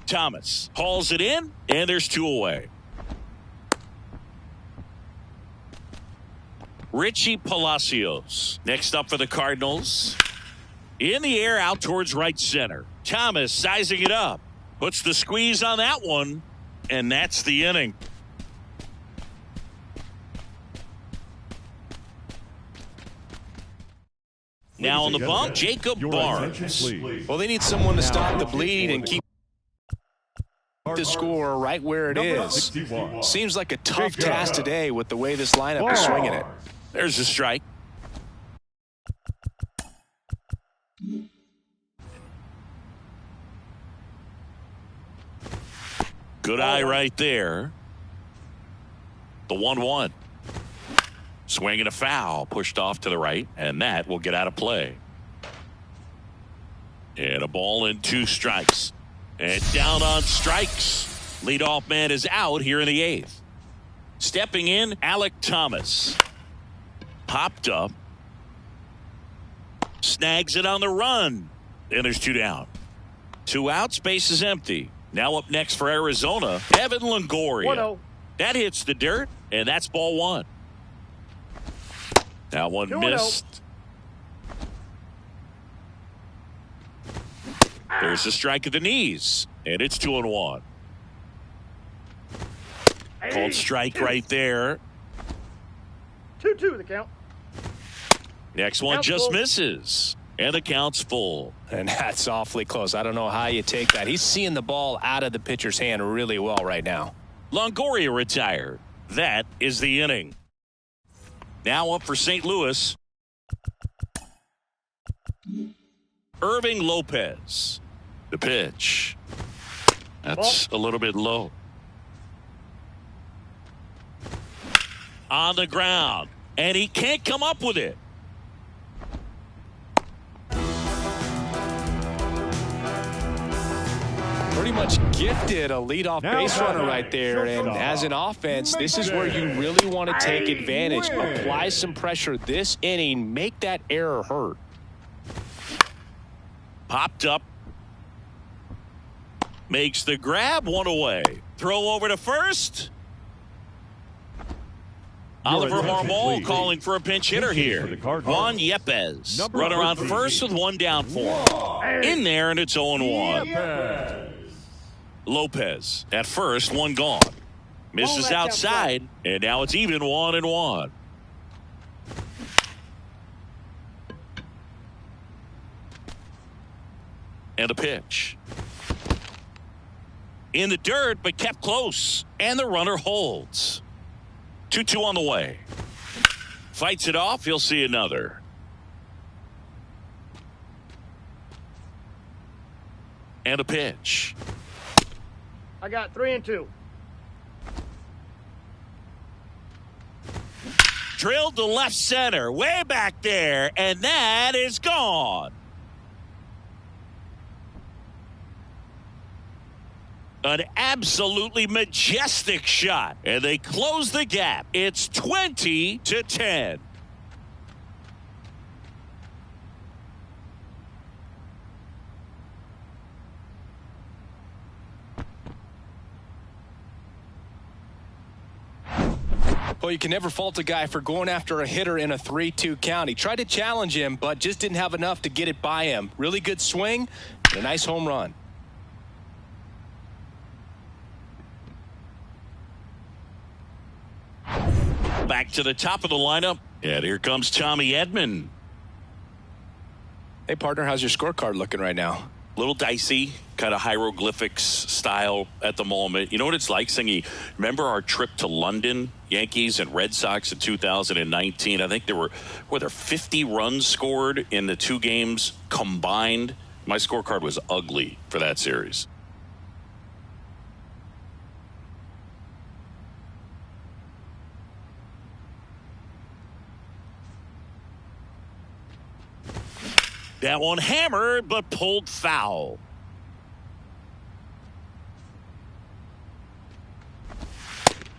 Thomas hauls it in, and there's 2 away. Richie Palacios next up for the Cardinals. In the air out towards right center. Thomas sizing it up. Puts the squeeze on that one, and that's the inning. Now on the bump, Jacob Barnes. Well, they need someone to stop the bleed and keep the score right where it is. Seems like a tough task today with the way this lineup is swinging it. There's a strike. Good eye right there. The 1-1. Swinging a foul, pushed off to the right, and that will get out of play. And a ball and 2 strikes. And down on strikes. Leadoff man is out here in the 8th. Stepping in, Alec Thomas. Popped up. Snags it on the run. And there's 2 down. 2 outs, base is empty. Now up next for Arizona, Evan Longoria. 1-0. That hits the dirt, and that's ball 1. That one 2-0. missed. There's a strike at the knees, and it's 2-1. Called strike right there. 2-2 the count. Next one Count's just full. misses, and the count's full. And that's awfully close. I don't know how you take that. He's seeing the ball out of the pitcher's hand really well right now. Longoria retired. That is the inning. Now up for St. Louis, Irving Lopez. The pitch. That's a little bit low. On the ground, and he can't come up with it. Pretty much gifted a leadoff Now base runner batting, right there. And shortstop, as an offense, this is where you really want to take advantage. win. Apply some pressure this inning. Make that error hurt. Popped up. Makes the grab, 1 away. Throw over to first. Oliver attention, Marmol please. calling for a pinch hitter Pitching here. for the Cardinals. Juan Yepes. Number Runner on 13. first with 1 down for him. In there, and it's 0-1. Lopez. Lopez at first, 1 gone. Misses that counts outside, and now it's even 1-1. And a pitch. In the dirt, but kept close. And the runner holds. 2-2 on the way. Fights it off. He'll see another. And a pitch. I got 3-2. Drilled to left center. Way back there. And that is gone. An absolutely majestic shot. And they close the gap. It's 20-10. Well, you can never fault a guy for going after a hitter in a 3-2 count. He tried to challenge him, but just didn't have enough to get it by him. Really good swing and a nice home run. Back to the top of the lineup. And here comes Tommy Edman. Hey, partner, how's your scorecard looking right now? Little dicey, kind of hieroglyphics style at the moment. You know what it's like, Singy? Remember our trip to London, Yankees and Red Sox in 2019? I think were there 50 runs scored in the 2 games combined? My scorecard was ugly for that series. That one hammered, but pulled foul.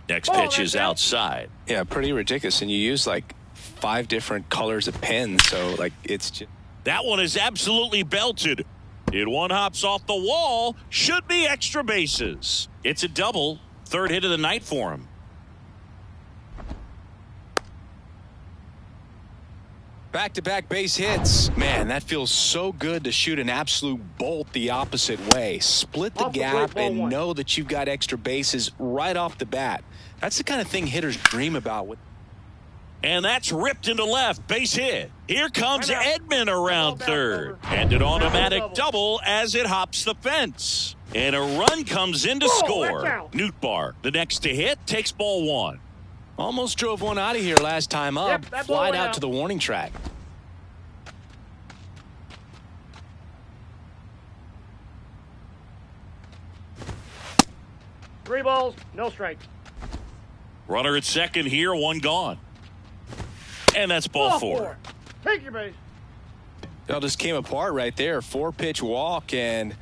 Next pitch is outside. Yeah, pretty ridiculous. And you use like 5 different colors of pens. So, like, it's just... That one is absolutely belted. It one hops off the wall. Should be extra bases. It's a double. 3rd hit of the night for him. Back-to-back base hits. Man, that feels so good to shoot an absolute bolt the opposite way. Split the Off the plate, gap ball and 1. know that you've got extra bases right off the bat. That's the kind of thing hitters dream about. And that's ripped into left. Base hit. Here comes Right out. Edman around Double, 3rd. double. And an automatic Double. double as it hops the fence. And a run comes in to Oh, score. that's out. Nootbaar, the next to hit, takes ball 1. Almost drove one out of here last time up. Yep, that ball Flied went out out. to the warning track. Three balls, no strikes. Runner at second here, 1 gone. And that's ball 4. Take your base. It all just came apart right there. 4-pitch walk, and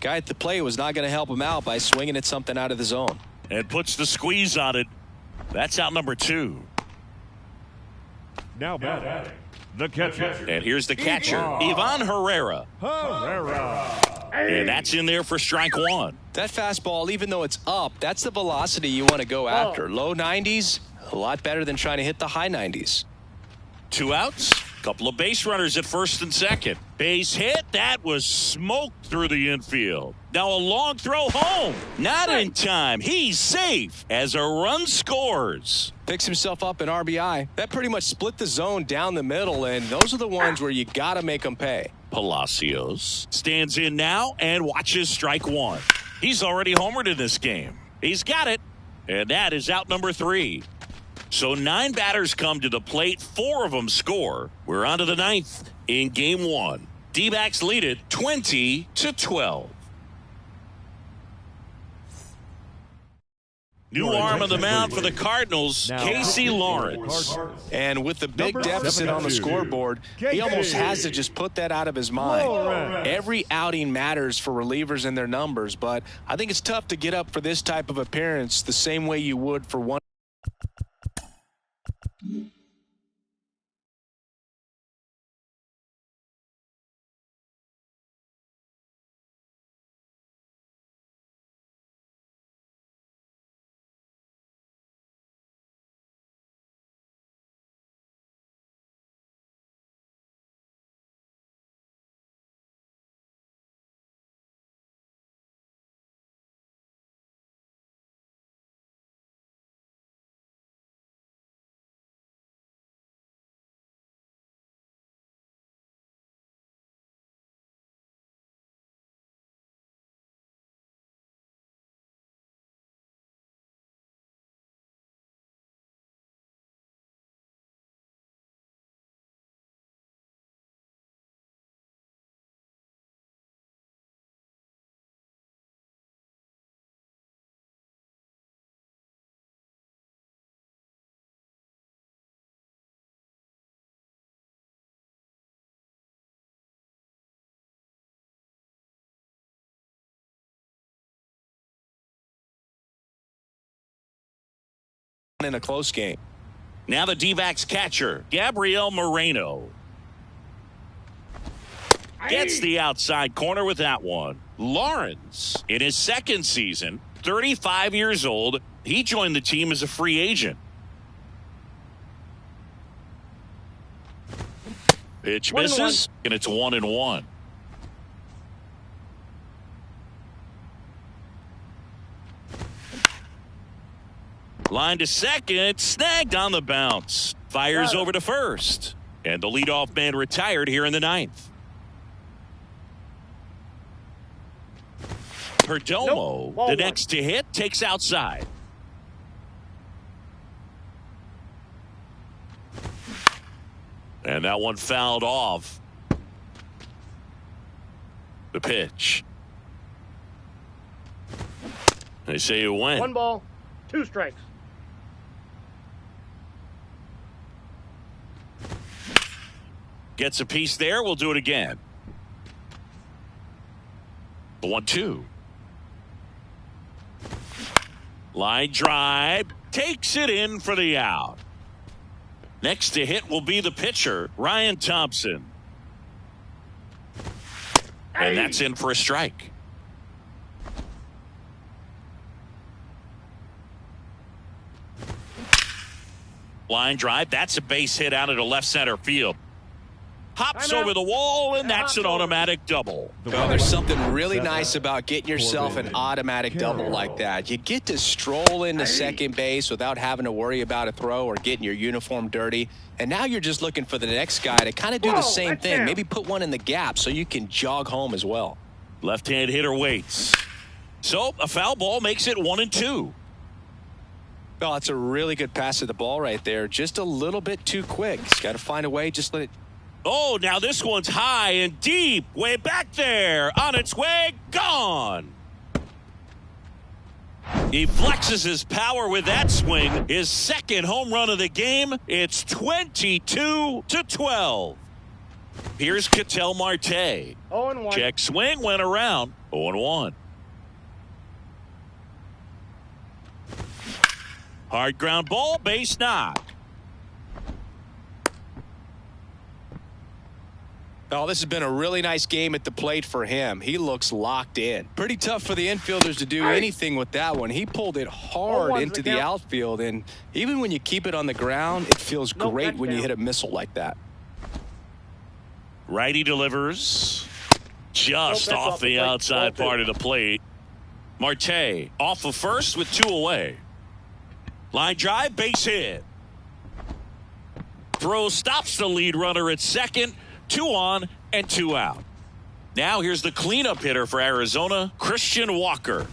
guy at the plate was not going to help him out by swinging at something out of the zone. And puts the squeeze on it. That's out number 2. Now batting, the catcher. And here's the catcher, Ivan Herrera. And that's in there for strike one. That fastball, even though it's up, that's the velocity you want to go after. Low 90s, a lot better than trying to hit the high 90s. 2 outs. Couple of base runners at first and second. Base hit. That was smoked through the infield. Now a long throw home. Not in time. He's safe as a run scores. Picks himself up an RBI. That pretty much split the zone down the middle, and those are the ones where you got to make them pay. Palacios stands in now and watches strike one. He's already homered in this game. He's got it. And that is out number 3. So 9 batters come to the plate, 4 of them score. We're on to the 9th in game 1. D-backs lead it 20-12. New arm on the mound for the Cardinals, Casey Lawrence. And with the big deficit on the scoreboard, he almost has to just put that out of his mind. Every outing matters for relievers and their numbers, but I think it's tough to get up for this type of appearance the same way you would for one. In a close game. Now the D-backs catcher, Gabriel Moreno. Gets the outside corner with that one. Lawrence, in his second season, 35 years old, he joined the team as a free agent. Pitch misses, and it's 1-1. Line to second, snagged on the bounce. Fires over to first. And the leadoff man retired here in the 9th. Perdomo, the next to hit, takes outside. And that one fouled off. The pitch. They say you win. 1 ball, 2 strikes. Gets a piece there. We'll do it again. The 1-2. Line drive. Takes it in for the out. Next to hit will be the pitcher, Ryan Thompson. And that's in for a strike. Line drive. That's a base hit out into left center field. Hops over the wall, and that's an automatic double. Well, there's something really nice about getting yourself an automatic double like that. You get to stroll into second base without having to worry about a throw or getting your uniform dirty. And now you're just looking for the next guy to kind of do the same thing. Maybe put one in the gap so you can jog home as well. Left-hand hitter waits. So a foul ball makes it 1-2. Well, it's a really good pass of the ball right there. Just a little bit too quick. He's got to find a way. Just let it. Oh, now this one's high and deep. Way back there. On its way. Gone. He flexes his power with that swing. His second home run of the game. It's 22-12. Here's Ketel Marte. 0-1. Check swing. Went around. 0-1. Hard ground ball. Base knock. Oh, this has been a really nice game at the plate for him. He looks locked in. Pretty tough for the infielders to do anything with that one. He pulled it hard into the outfield, and even when you keep it on the ground, it feels great when you hit a missile like that. Righty delivers just off the outside part of the plate. Marte off of first with 2 away. Line drive, base hit. Throw stops the lead runner at second. 2 on and 2 out. Now here's the cleanup hitter for Arizona, Christian Walker.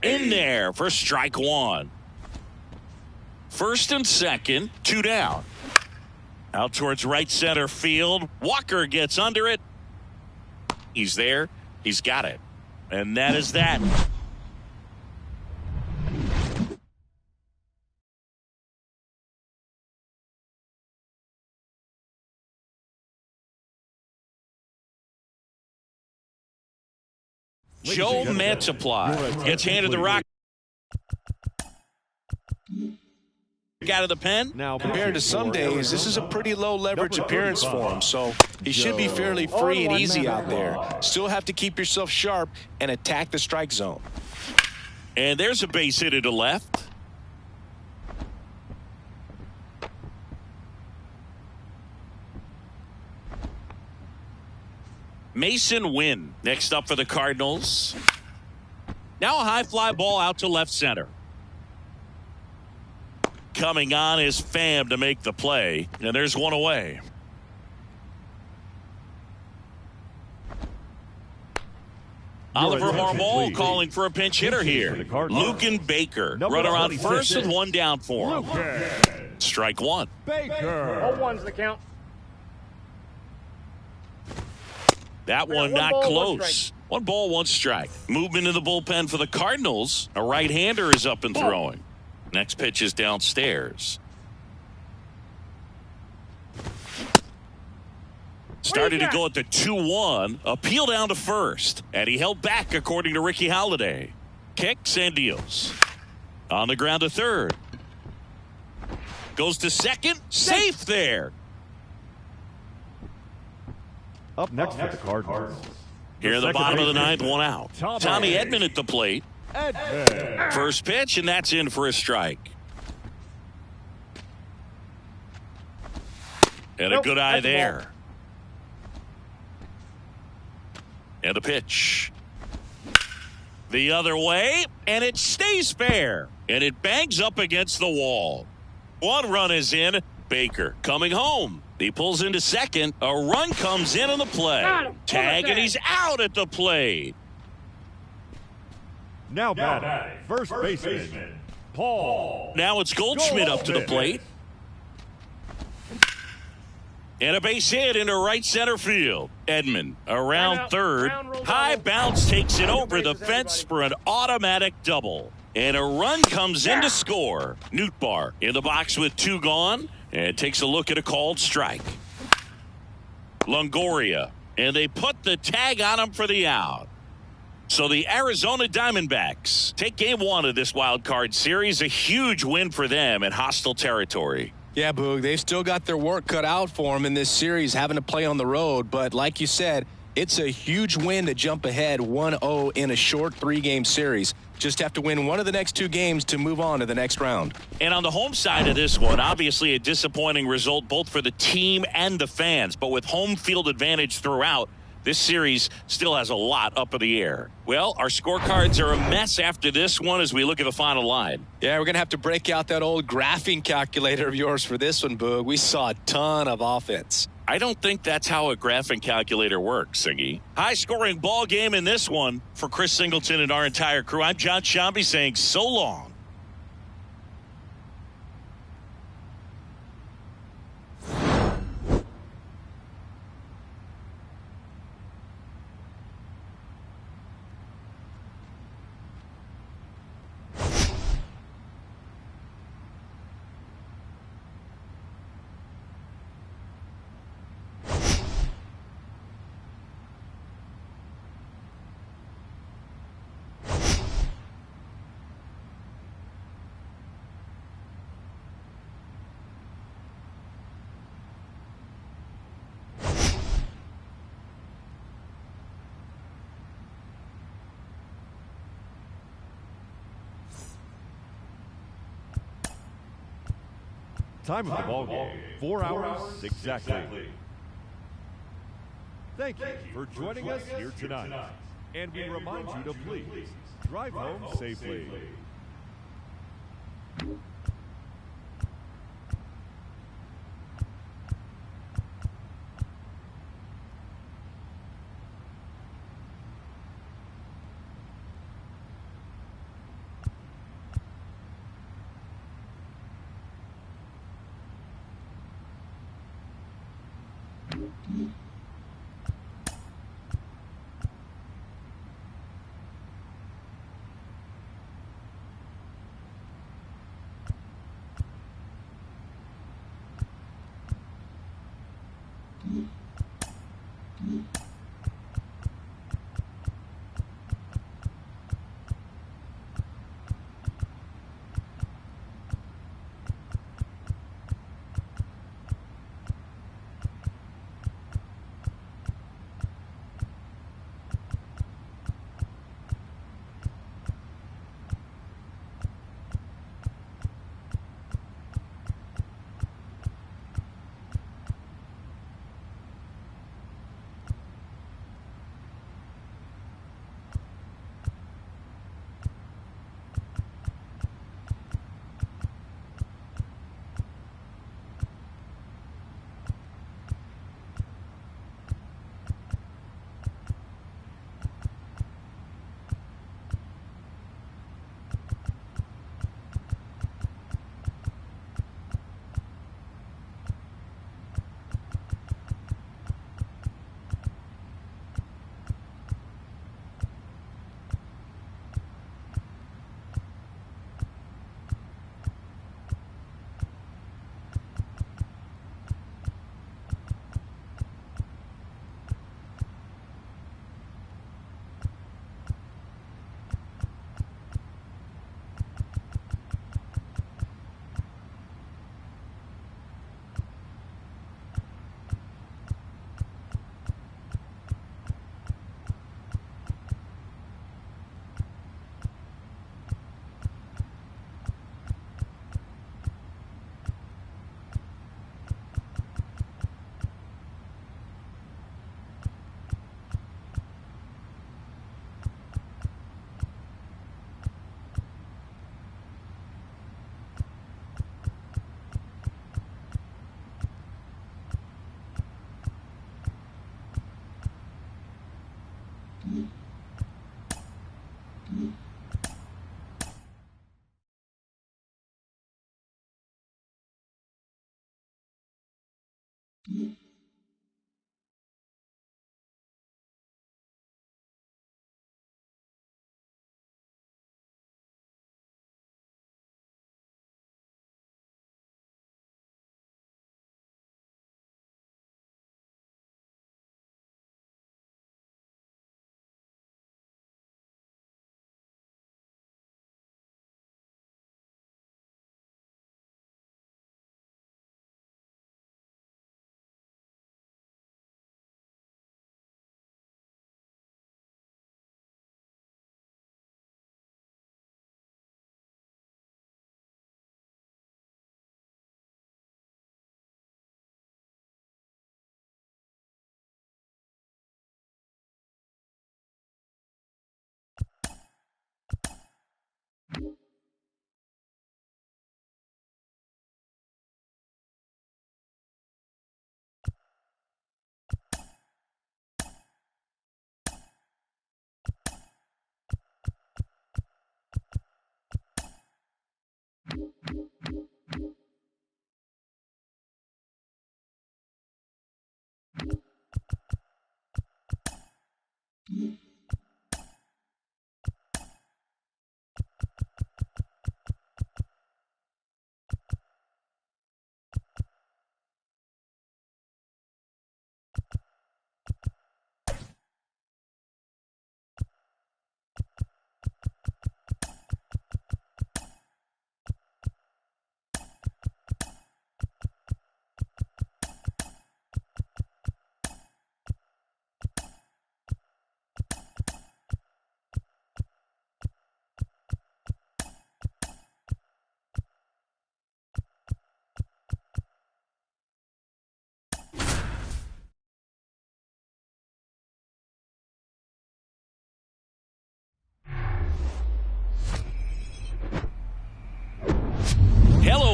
In there for strike 1. First and second, 2 down. Out towards right center field. Walker gets under it. He's there. He's got it. And that is that. Joe Mantiply gets handed the rock. Out of the pen. Now, compared to some days, this is a pretty low leverage appearance for him, so he should be fairly free and easy out there. Still have to keep yourself sharp and attack the strike zone. And there's a base hit to the left. Mason Wynn next up for the Cardinals. Now a high fly ball out to left center. Coming on is Pham to make the play, and there's 1 away. Oliver Marmol calling for a pinch hitter here. Lucan Baker, runner on first with 1 down for him. Strike 1. Baker. 0-1's the count. That one not close. 1 ball, 1 strike. Movement in the bullpen for the Cardinals. A right-hander is up and throwing. Next pitch is downstairs. Started to go at the 2-1. Appeal down to first. And he held back according to Ricky Holiday. Kicks and deals. On the ground to third. Goes to second. Safe there. Up next for the Cardinals. Here in the bottom of the 9th, 1 out. Tommy Edman at the plate. First pitch, and that's in for a strike. And a good eye there. And a pitch. The other way, and it stays fair. And it bangs up against the wall. 1 run is in. Baker coming home. He pulls into second. A run comes in on the play. Tag, and he's out at the plate. Now batting, first baseman, Paul. Now it's Goldschmidt up to the plate. And a base hit into right center field. Edman around third. High bounce takes it over the fence for an automatic double. And a run comes in to score. Nootbaar in the box with 2 gone. And takes a look at a called strike. Longoria. And they put the tag on him for the out. So the Arizona Diamondbacks take game 1 of this wild card series. A huge win for them in hostile territory. Yeah, Boog, they've still got their work cut out for them in this series, having to play on the road. But like you said, it's a huge win to jump ahead 1-0 in a short 3-game series. Just have to win one of the next 2 games to move on to the next round. And on the home side of this one, obviously a disappointing result both for the team and the fans. But with home field advantage throughout, this series still has a lot up in the air. Well, our scorecards are a mess after this one as we look at the final line. Yeah, we're going to have to break out that old graphing calculator of yours for this one, Boog. We saw a ton of offense. I don't think that's how a graphing calculator works, Singy. High-scoring ball game in this one. For Chris Singleton and our entire crew, I'm John Shambi saying so long. Time of the ball game, 4 hours exactly. Thank you for joining us here tonight. And we remind you to please drive home safely.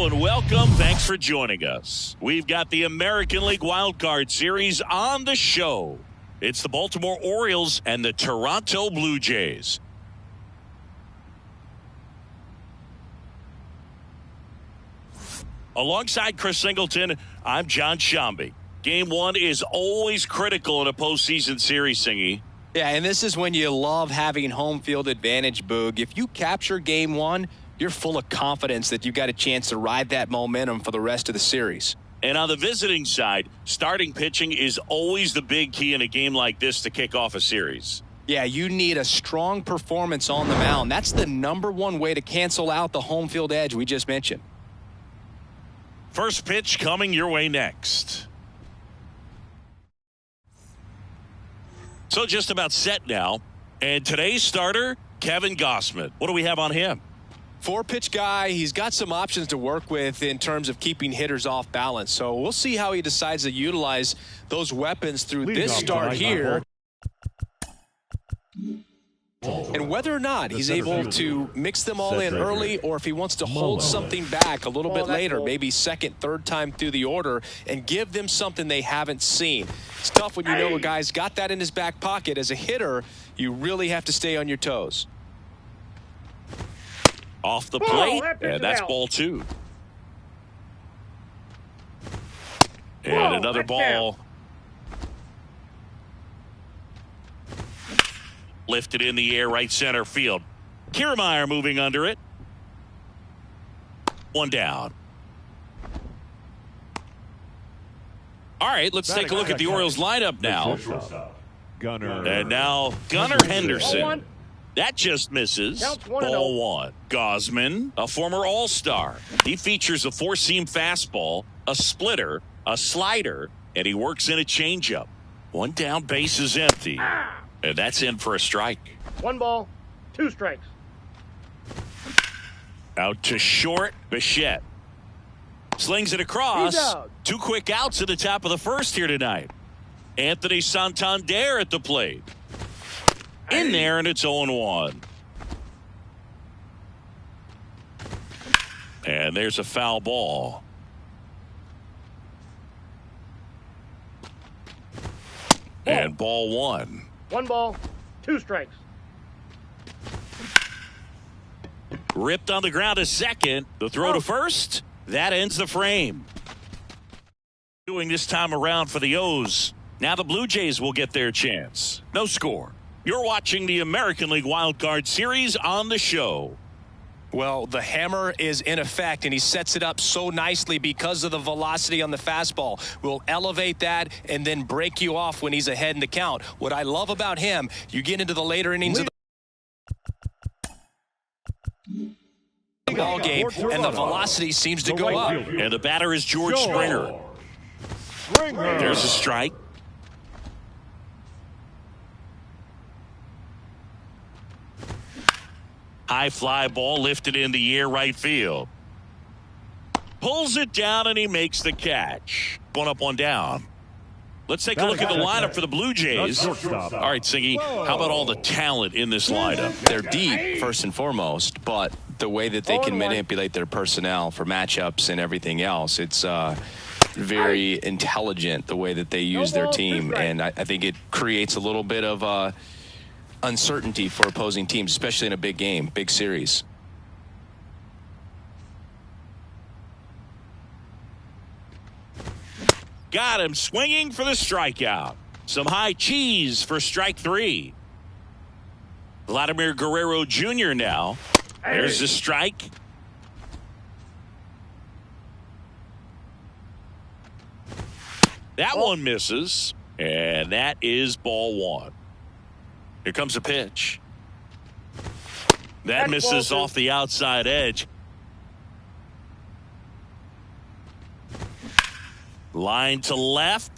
and welcome. Thanks for joining us. We've got the American League Wild Card Series on the show. It's the Baltimore Orioles and the Toronto Blue Jays. Alongside Chris Singleton, I'm John Shambi. Game one is always critical in a postseason series, Singy. Yeah, and this is when you love having home field advantage, Boog. If you capture game one, you're full of confidence that you've got a chance to ride that momentum for the rest of the series. And on the visiting side, starting pitching is always the big key in a game like this to kick off a series. Yeah, you need a strong performance on the mound. That's the #1 way to cancel out the home field edge we just mentioned. First pitch coming your way next. So just about set now. And today's starter, Kevin Gausman. What do we have on him? 4-pitch guy. He's got some options to work with in terms of keeping hitters off balance. So we'll see how he decides to utilize those weapons through this start here. And whether or not he's able to mix them all in early, or if he wants to hold something back a little bit later, maybe second, third time through the order, and give them something they haven't seen. It's tough when you know a guy's got that in his back pocket. As a hitter, you really have to stay on your toes. Off the plate, and that's ball 2. And another ball. Lifted in the air, right center field. Kiermaier moving under it. 1 down. All right, let's take a look at the Orioles lineup now. Gunnar. And now Gunnar Henderson. That just misses. Ball 1. Gausman, a former All-Star. He features a 4-seam fastball, a splitter, a slider, and he works in a changeup. 1 down, base is empty. And that's in for a strike. 1 ball, 2 strikes. Out to short, Bichette. Slings it across. 2 quick outs at the top of the first here tonight. Anthony Santander at the plate. In there, and it's 0-1. And there's a foul ball. And ball 1. 1 ball, 2 strikes. Ripped on the ground to second. The throw to first. That ends the frame. Doing this time around for the O's. Now the Blue Jays will get their chance. No score. You're watching the American League Wild Card Series on the show. Well, the hammer is in effect, and he sets it up so nicely because of the velocity on the fastball. We'll elevate that and then break you off when he's ahead in the count. What I love about him, you get into the later innings of the ball game, and the velocity seems to go up. And the batter is George Springer. There's a strike. High fly ball lifted in the air, right field. Pulls it down, and he makes the catch. 1 up, 1 down. Let's take a look at the lineup for the Blue Jays. All right, Singy, how about all the talent in this lineup? They're deep, first and foremost, but the way that they can manipulate their personnel for matchups and everything else, it's very intelligent the way that they use their team, and I think it creates a little bit of uncertainty for opposing teams, especially in a big game, big series. Got him swinging for the strikeout. Some high cheese for strike 3. Vladimir Guerrero Jr. now. There's the strike. That one misses, and that is ball 1. Here comes a pitch. That misses off the outside edge. Line to left.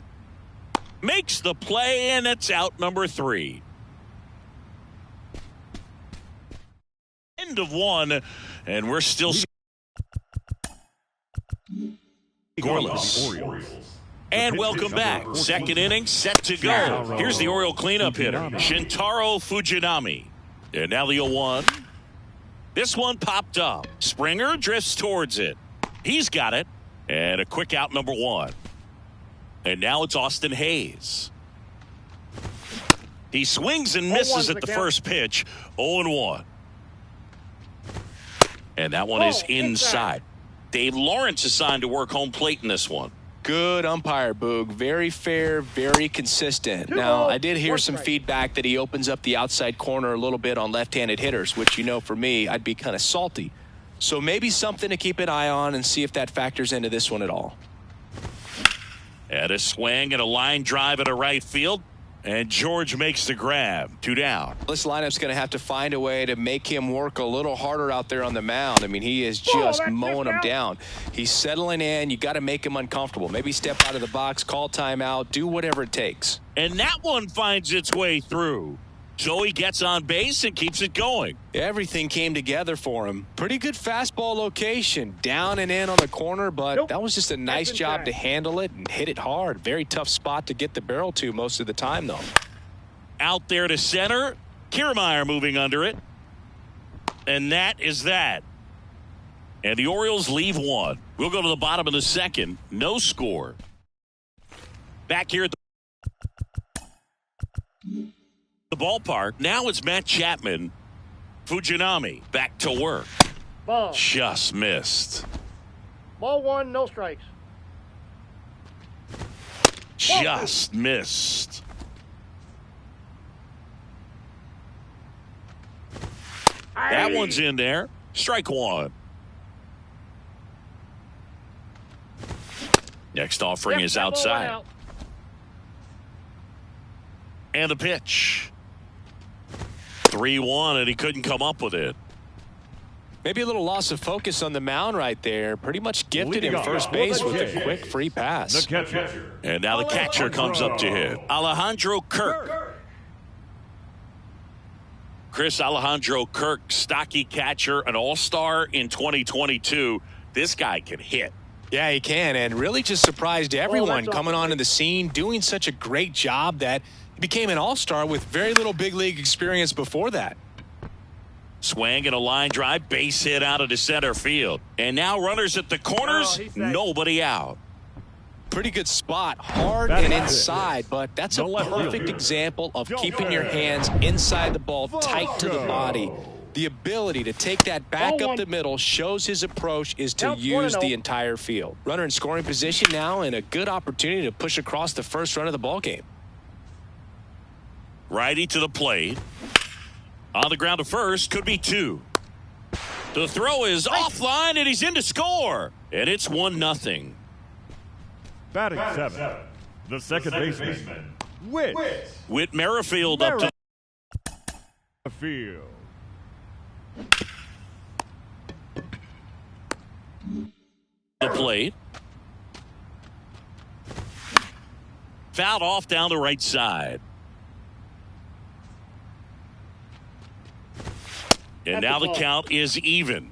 Makes the play, and it's out number 3. End of 1, and we're still scoreless. And welcome back. Second inning set to go. Here's the Oriole cleanup hitter, Shintaro Fujinami. And now the 0-1. This one popped up. Springer drifts towards it. He's got it. And a quick out, number one. And now it's Austin Hayes. He swings and misses at the first pitch. 0-1. And that one is inside. Dave Lawrence assigned to work home plate in this one. Good umpire, Boog. Very fair, very consistent. Now, I did hear some feedback that he opens up the outside corner a little bit on left-handed hitters, which, you know, for me, I'd be kind of salty. So maybe something to keep an eye on and see if that factors into this one at all. And a swing and a line drive into right field. And George makes the grab. 2 down. This lineup's going to have to find a way to make him work a little harder out there on the mound. I mean, he is just mowing him down. He's settling in. You got to make him uncomfortable. Maybe step out of the box, call timeout, do whatever it takes. And that one finds its way through. So he gets on base and keeps it going. Everything came together for him. Pretty good fastball location. Down and in on the corner, but that was just a nice job to handle it and hit it hard. Very tough spot to get the barrel to most of the time, though. Out there to center. Kiermaier moving under it. And that is that. And the Orioles leave one. We'll go to the bottom of the second. No score. Back here at the ballpark. Now it's Matt Chapman. Fujinami back to work. Ball. Just missed. Ball 1, no strikes. Just missed. That one's in there. Strike one. Next offering is outside. And the pitch. 3-1, and he couldn't come up with it. Maybe a little loss of focus on the mound right there. Pretty much gifted him first base with a quick free pass. The catcher. And now the catcher comes up to hit. Alejandro Kirk. Chris Alejandro Kirk, stocky catcher, an all-star in 2022. This guy can hit. Yeah, he can, and really just surprised everyone coming onto the scene, doing such a great job that he became an all-star with very little big league experience before that. Swing and a line drive, base hit out of the center field. And now runners at the corners, nobody out. Pretty good spot, hard and inside, but that's a perfect example of keeping your hands inside the ball, tight to the body. The ability to take that back up the middle shows his approach is to use the entire field. Runner in scoring position now, and a good opportunity to push across the first run of the ball game. Righty to the plate. On the ground to first, could be 2. The throw is offline, and he's in to score. And it's 1-0. Batting 7. The second baseman. Whit Merrifield up to the field. The plate. Fouled off down the right side. And now the count is even.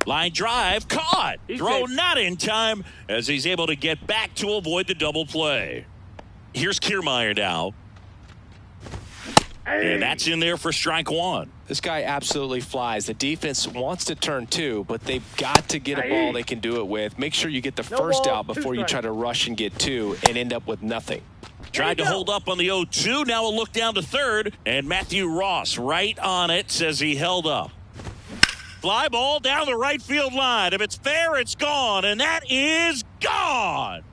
Line drive caught. Throw not in time as he's able to get back to avoid the double play. Here's Kiermaier now. And that's in there for strike one. This guy absolutely flies. The defense wants to turn 2, but they've got to get a ball they can do it with. Make sure you get the first out before you try to rush and get 2 and end up with nothing. Tried to hold up on the 0-2. Now a look down to third. And Matthew Ross right on it, says he held up. Fly ball down the right field line. If it's fair, it's gone. And that is gone.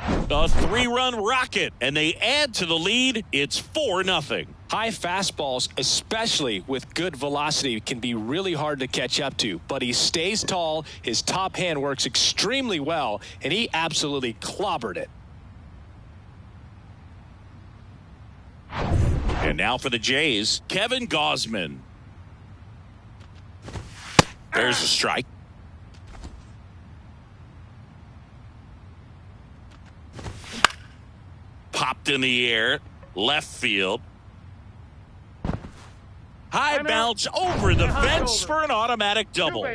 A 3-run rocket, and they add to the lead. It's 4-0. High fastballs, especially with good velocity, can be really hard to catch up to. But he stays tall. His top hand works extremely well, and he absolutely clobbered it. And now for the Jays, Kevin Gausman. There's a strike. Popped in the air, left field. High bounce over the fence for an automatic double.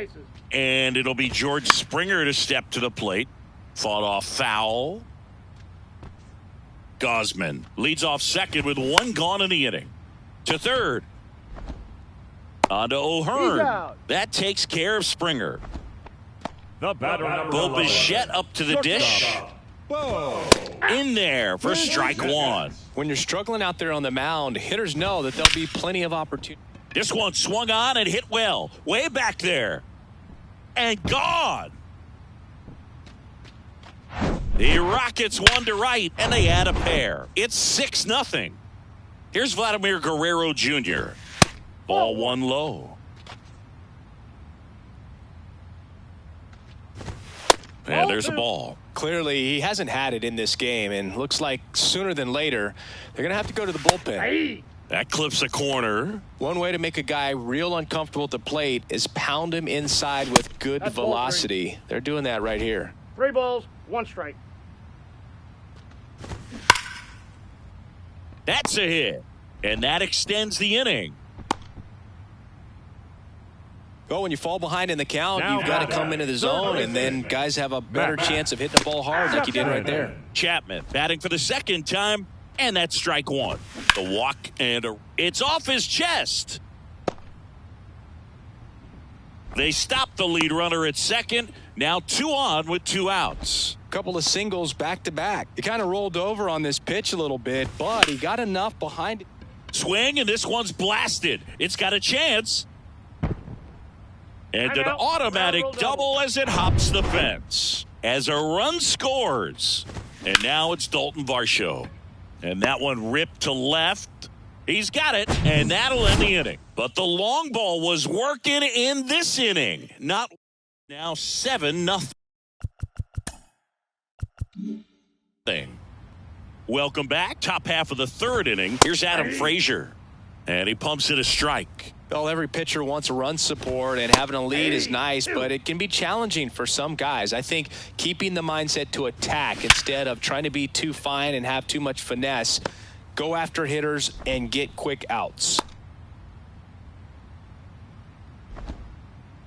And it'll be George Springer to step to the plate. Fought off foul. Gosman leads off second with one gone in the inning. To third. On to O'Hearn. That takes care of Springer. The batter number Bo 11. Bichette up to the dish. In there for strike one. When you're struggling out there on the mound, hitters know that there'll be plenty of opportunity. This one swung on and hit well. Way back there. And gone. The Rockets one to right, and they add a pair. It's 6-0. Here's Vladimir Guerrero Jr. Ball one low. And there's a ball. Clearly, he hasn't had it in this game, and looks like sooner than later, they're going to have to go to the bullpen. That clips a corner. One way to make a guy real uncomfortable at the plate is pound him inside with good velocity. They're doing that right here. 3 balls, 1 strike. That's a hit. And that extends the inning. Well, when you fall behind in the count, Now you've got to come into the zone, and then guys have a better chance of hitting the ball hard like you did right there. Chapman batting for the second time, and that's strike one. The walk, and it's off his chest. They stop the lead runner at second. Now 2 on with 2 outs. Couple of singles back to back. He kind of rolled over on this pitch a little bit, but he got enough behind it. Swing, and this one's blasted. It's got a chance. And an automatic double as it hops the fence. As a run scores. And now it's Dalton Varsho. And that one ripped to left. He's got it, and that'll end the inning. But the long ball was working in this inning. Not now 7-0. Welcome back. Top half of the third inning. Here's Adam Frazier. And he pumps it a strike. Well, every pitcher wants a run support, and having a lead is nice, but it can be challenging for some guys. I think keeping the mindset to attack instead of trying to be too fine and have too much finesse, go after hitters and get quick outs.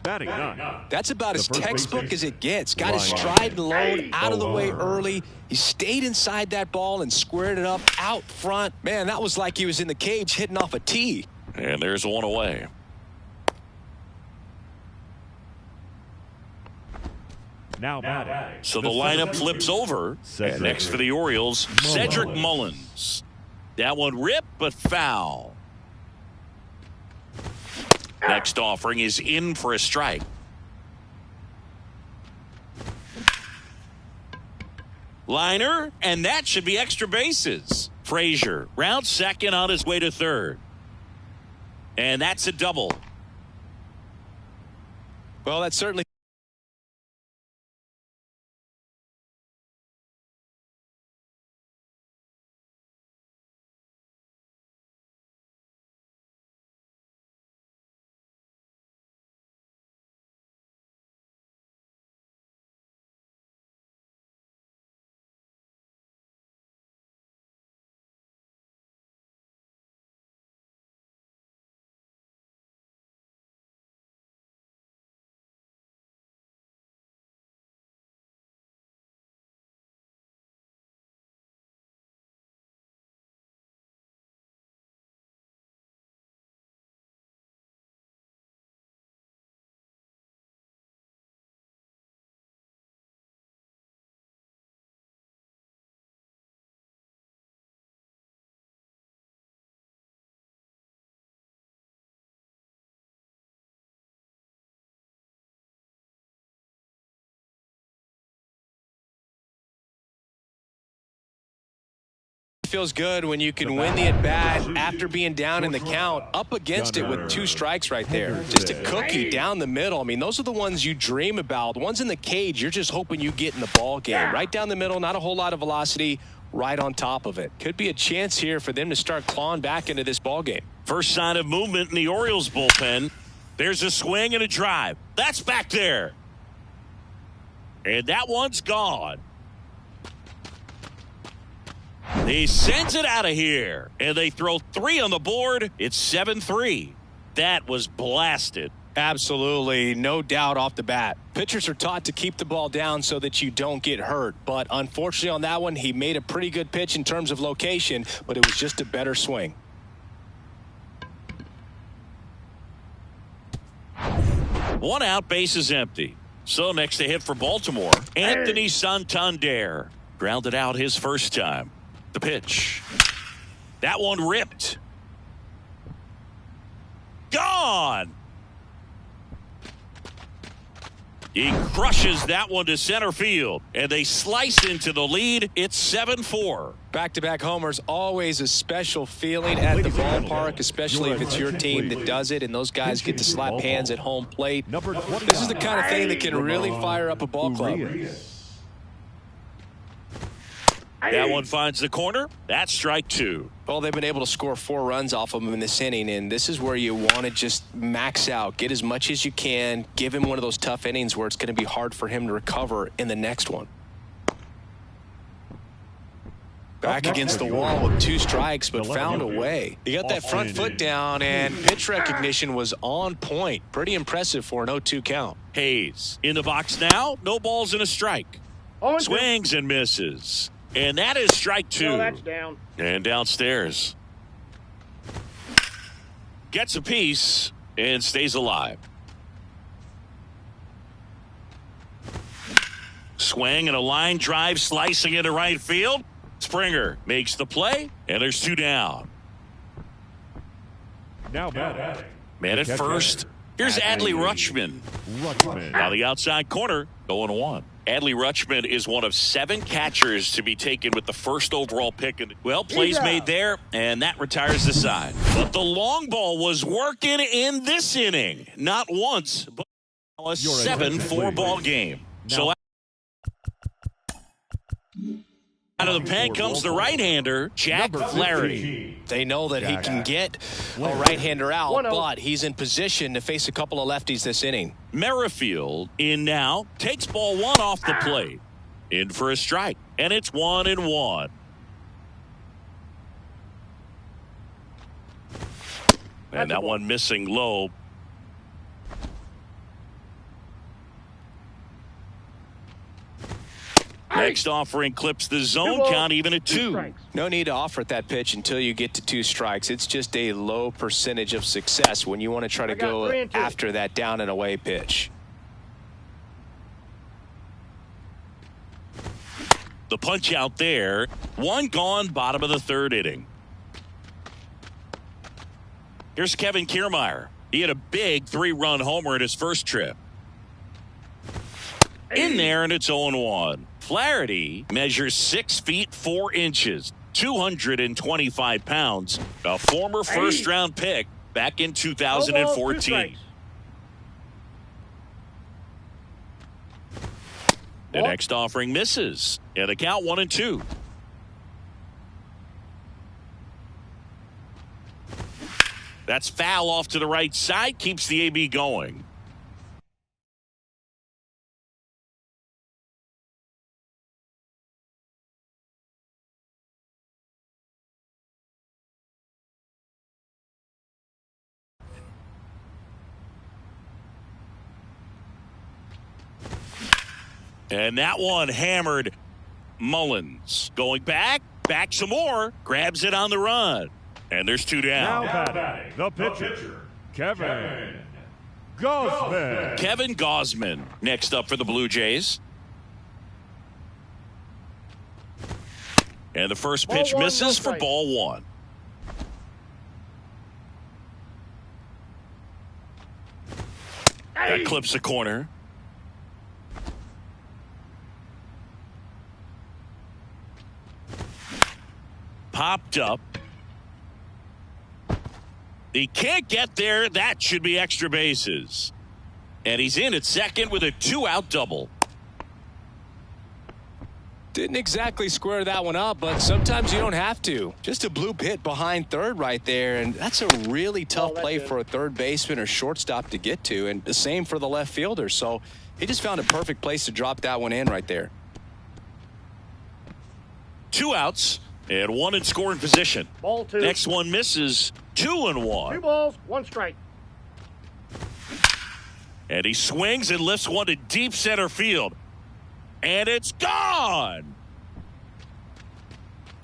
Batting 9. That's about as The first textbook baseman. as it gets. Got his stride and load out of the way early. He stayed inside that ball and squared it up out front. Man, that was like he was in the cage hitting off a tee. And there's one away. Now batting. So the lineup flips over. And next for the Orioles, Cedric Mullins. That one ripped, but foul. Next offering is in for a strike. Liner, and that should be extra bases. Frazier rounds second on his way to third. And that's a double. Well, that's certainly feels good when you can win the at-bat after being down in the count, up against it with 2 strikes right there. Just a cookie down the middle. I mean, those are the ones you dream about. The ones in the cage, you're just hoping you get in the ball game. Right down the middle, not a whole lot of velocity, right on top of it. Could be a chance here for them to start clawing back into this ball game. First sign of movement in the Orioles bullpen. There's a swing and a drive. That's back there. And that one's gone. He sends it out of here, and they throw 3 on the board. It's 7-3. That was blasted. Absolutely, no doubt off the bat. Pitchers are taught to keep the ball down so that you don't get hurt. But unfortunately on that one, he made a pretty good pitch in terms of location, but it was just a better swing. One out, base is empty. So next to hit for Baltimore, Anthony Santander. Grounded out his first time. The pitch. That one ripped. Gone. He crushes that one to center field, and they slice into the lead. It's 7-4. Back-to-back homers, always a special feeling at the ballpark, especially if it's your team that does it and those guys get to slap hands at home plate. This is the kind of thing that can really fire up a ball club. That one finds the corner. That's strike two. Well, they've been able to score 4 runs off of him in this inning, and this is where you want to just max out, get as much as you can, give him one of those tough innings where it's going to be hard for him to recover in the next one. Back against the wall with 2 strikes, but found a way. He got that front foot down, and pitch recognition was on point. Pretty impressive for an 0-2 count. Hayes in the box now. No balls and a strike. Swings and misses. And that is strike 2. No, that's down. And downstairs. Gets a piece and stays alive. Swing and a line drive slicing into right field. Springer makes the play, and there's 2 down. Now batting. Man at first. Here's Adley Rutschman. Now the outside corner, 0-1. Adley Rutschman is one of 7 catchers to be taken with the first overall pick. Well, plays made there, and that retires the side. But the long ball was working in this inning. Not once, but a 7-4 ball game. So out of the pen comes the right-hander, Jack Flaherty. They know that he can get a right-hander out, but he's in position to face a couple of lefties this inning. Merrifield in now, takes ball 1 off the plate. In for a strike, and it's 1-1. And that one missing low. Next offering clips the zone count even at 2. No need to offer at that pitch until you get to 2 strikes. It's just a low percentage of success when you want to try to go after that down and away pitch. The punch out there. 1 gone, bottom of the 3rd inning. Here's Kevin Kiermaier. He had a big 3-run homer in his first trip. In there, and it's 0-1. Flaherty measures 6 feet 4 inches, 225 pounds, a former first-round pick back in 2014. The next offering misses, and the count 1-2. That's foul off to the right side, keeps the AB going. And that one hammered. Mullins going back some more, grabs it on the run. And there's 2 down. Now batting, the pitcher, Kevin Gausman. Kevin Gausman next up for the Blue Jays. And the first pitch misses for ball 1. That clips the corner. Popped up. He can't get there. That should be extra bases. And he's in at second with a 2-out double. Didn't exactly square that one up, but sometimes you don't have to. Just a bloop hit behind third right there, and that's a really tough play for a third baseman or shortstop to get to, and the same for the left fielder. So he just found a perfect place to drop that one in right there. 2 outs and 1 in scoring position. Ball 2. Next one misses. 2-1. 2 balls, 1 strike. And he swings and lifts one to deep center field. And it's gone.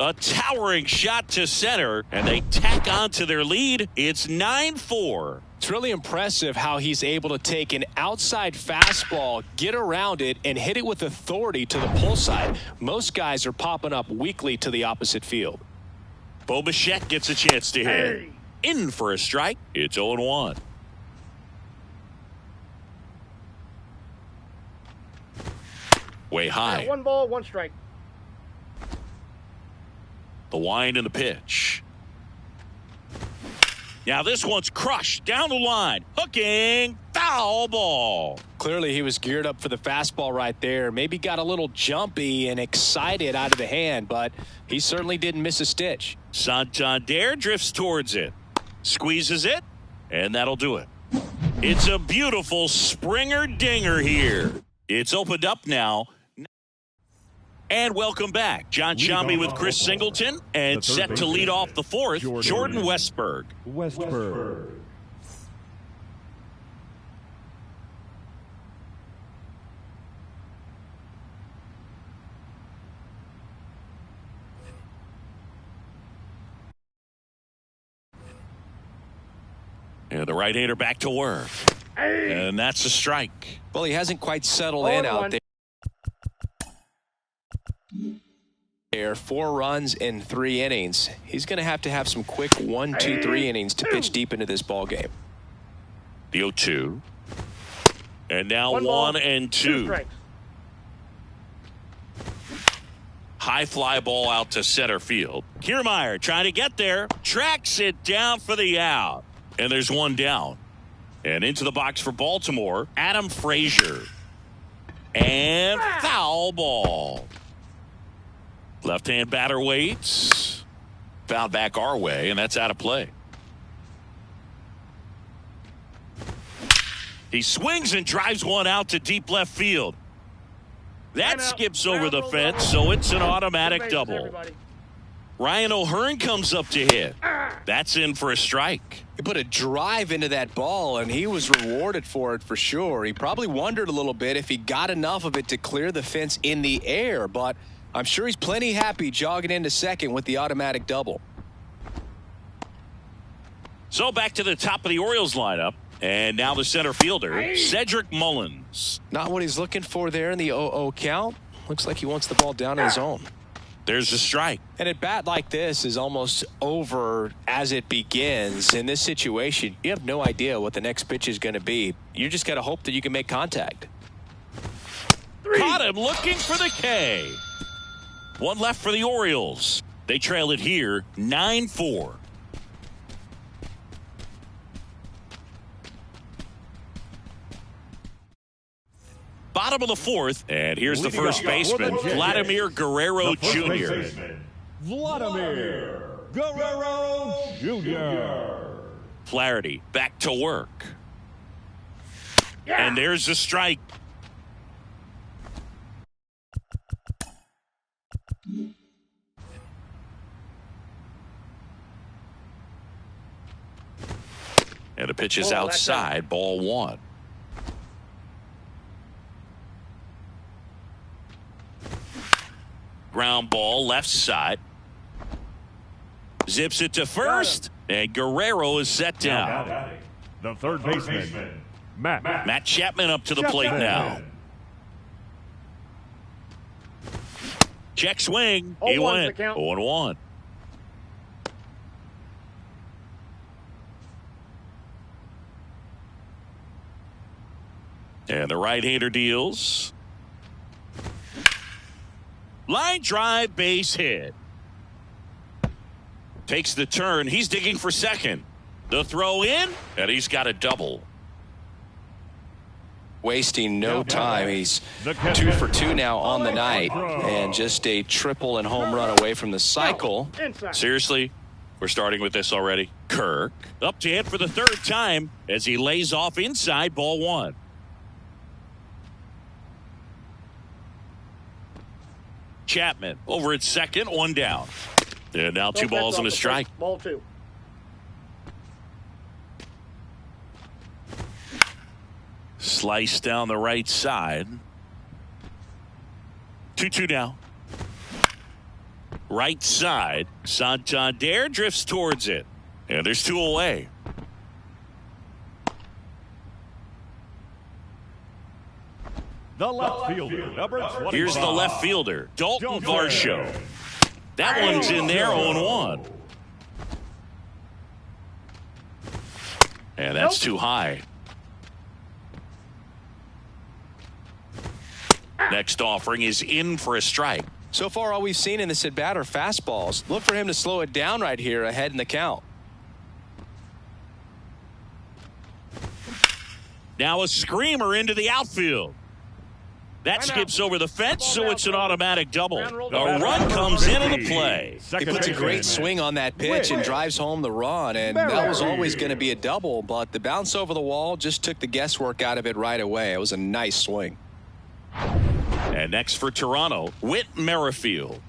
A towering shot to center, and they tack on to their lead. It's 9-4. It's really impressive how he's able to take an outside fastball, get around it, and hit it with authority to the pull side. Most guys are popping up weakly to the opposite field. Bo Bichette gets a chance to hit. In for a strike. It's 0-1. Way high. 1 ball, 1 strike. The wind and the pitch. Now this one's crushed down the line. Hooking. Foul ball. Clearly he was geared up for the fastball right there. Maybe got a little jumpy and excited out of the hand, but he certainly didn't miss a stitch. Santander drifts towards it. Squeezes it. And that'll do it. It's a beautiful Springer dinger here. It's opened up now. And welcome back. John Shambi with Chris Singleton. And set to lead off the fourth, Jordan Westberg. And the right-hander back to work. And that's a strike. Well, he hasn't quite settled in out there. 4 runs in 3 innings. He's going to have some quick 1, 2, 3 innings to pitch deep into this ball game. The 0-2. And now 1 ball, 1 and 2 2. strikes. High fly ball out to center field. Kiermaier trying to get there. Tracks it down for the out. And there's 1 down. And into the box for Baltimore, Adam Frazier. And foul ball. Left-hand batter waits. Foul back our way, and that's out of play. He swings and drives one out to deep left field. That skips over the fence, so it's an automatic double. Ryan O'Hearn comes up to hit. That's in for a strike. He put a drive into that ball, and he was rewarded for it for sure. He probably wondered a little bit if he got enough of it to clear the fence in the air, but I'm sure he's plenty happy jogging into second with the automatic double. So back to the top of the Orioles lineup. And now the center fielder, Cedric Mullins. Not what he's looking for there in the 0-0 count. Looks like he wants the ball down in his own. There's a strike. And at bat like this is almost over as it begins. In this situation, you have no idea what the next pitch is going to be. You just got to hope that you can make contact. Caught him looking for the K. 1 left for the Orioles. They trail it here 9-4. Bottom of the fourth, and here's the first baseman, Vladimir Guerrero Jr. Vladimir Guerrero Jr. Flaherty back to work. And there's a strike. And the pitch is outside, ball 1. Ground ball left side. Zips it to first, and Guerrero is set down. The third baseman, Matt Chapman up to the plate now. Check swing. He went 0-1. And the right-hander deals. Line drive, base hit. Takes the turn. He's digging for second. The throw in, and he's got a double. Wasting no time. He's 2 for 2 now on the night, and just a triple and home run away from the cycle. Seriously, we're starting with this already. Kirk up to hit for the 3rd time as he lays off inside, ball 1. Chapman over at second, 1 down. And now 2 balls and a strike. Ball 2. Slice down the right side. 2-2 now. Right side. Santander drifts towards it. And there's 2 away. The left fielder, number 25. Here's the left fielder, Dalton Varsho. That one's in there, 0-1. And that's too high. Next offering is in for a strike. So far, all we've seen in this at-bat are fastballs. Look for him to slow it down right here ahead in the count. Now a screamer into the outfield. That skips over the fence, so it's an automatic double. A run comes into the play. He puts a great swing on that pitch and drives home the run, and that was always going to be a double, but the bounce over the wall just took the guesswork out of it right away. It was a nice swing. And next for Toronto, Whit Merrifield.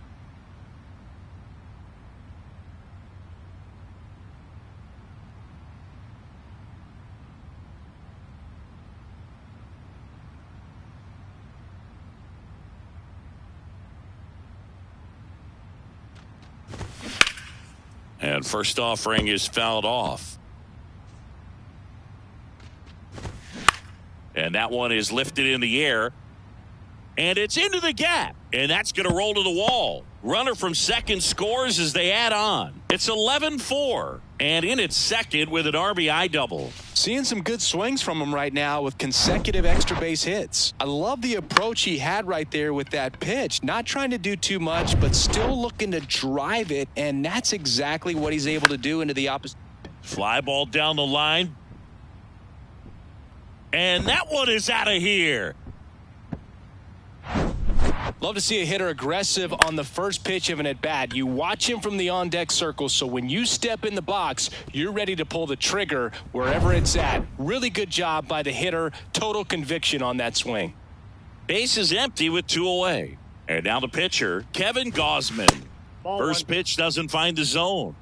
And first offering is fouled off. And that one is lifted in the air. And it's into the gap. And that's going to roll to the wall. Runner from second scores as they add on. It's 11-4. And in its second with an RBI double. Seeing some good swings from him right now with consecutive extra base hits. I love the approach he had right there with that pitch. Not trying to do too much, but still looking to drive it. And that's exactly what he's able to do into the opposite. Fly ball down the line. And that one is out of here. Love to see a hitter aggressive on the first pitch of an at-bat. You watch him from the on-deck circle, so when you step in the box, you're ready to pull the trigger wherever it's at. Really good job by the hitter. Total conviction on that swing. Base is empty with 2 away. And now the pitcher, Kevin Gausman. First pitch doesn't find the zone.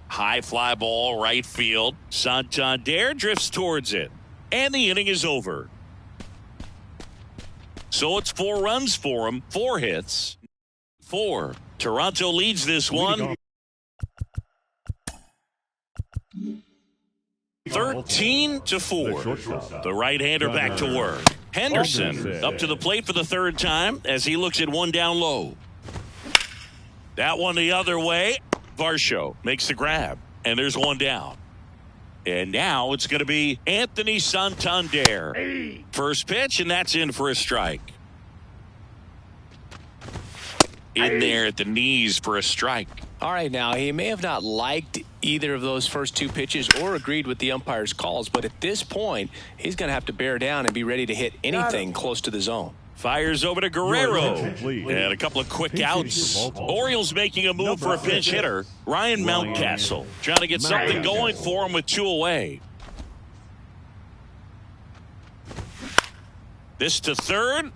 High fly ball, right field. Santander drifts towards it. And the inning is over. So it's 4 runs for him, 4 hits. 4. Toronto leads this one. 13-4. The right-hander back to work. Henderson up to the plate for the 3rd time as he looks at one down low. That one the other way. Varsho makes the grab, and there's one down. And now it's going to be Anthony Santander. First pitch, and that's in for a strike. In there at the knees for a strike. All right, now, he may have not liked either of those first 2 pitches or agreed with the umpire's calls, but at this point, he's going to have to bear down and be ready to hit anything close to the zone. Fires over to Guerrero. And a couple of quick outs. Orioles making a move for a pinch hitter. Ryan Mountcastle trying to get something going for him with 2 away. This to third.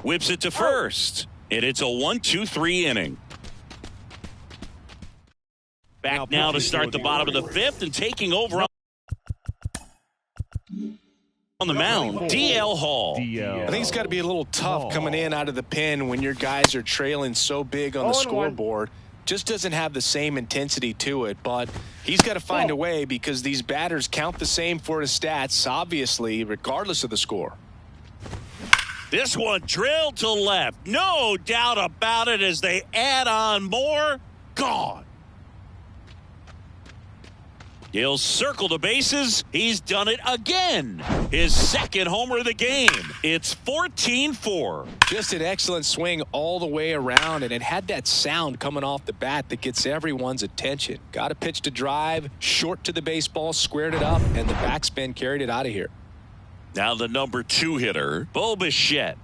Whips it to first. And it's a 1-2-3 inning. Back now to start the bottom of the 5th and taking over on the mound, D.L. Hall. I think it's got to be a little tough coming in out of the pen when your guys are trailing so big on the scoreboard. Just doesn't have the same intensity to it, but he's got to find a way because these batters count the same for his stats, obviously, regardless of the score. This one drilled to left. No doubt about it as they add on more. Gone. He'll circle the bases. He's done it again. His 2nd homer of the game. It's 14-4. Just an excellent swing all the way around, and it had that sound coming off the bat that gets everyone's attention. Got a pitch to drive, short to the baseball, squared it up, and the backspin carried it out of here. Now the number 2 hitter, Bo Bichette.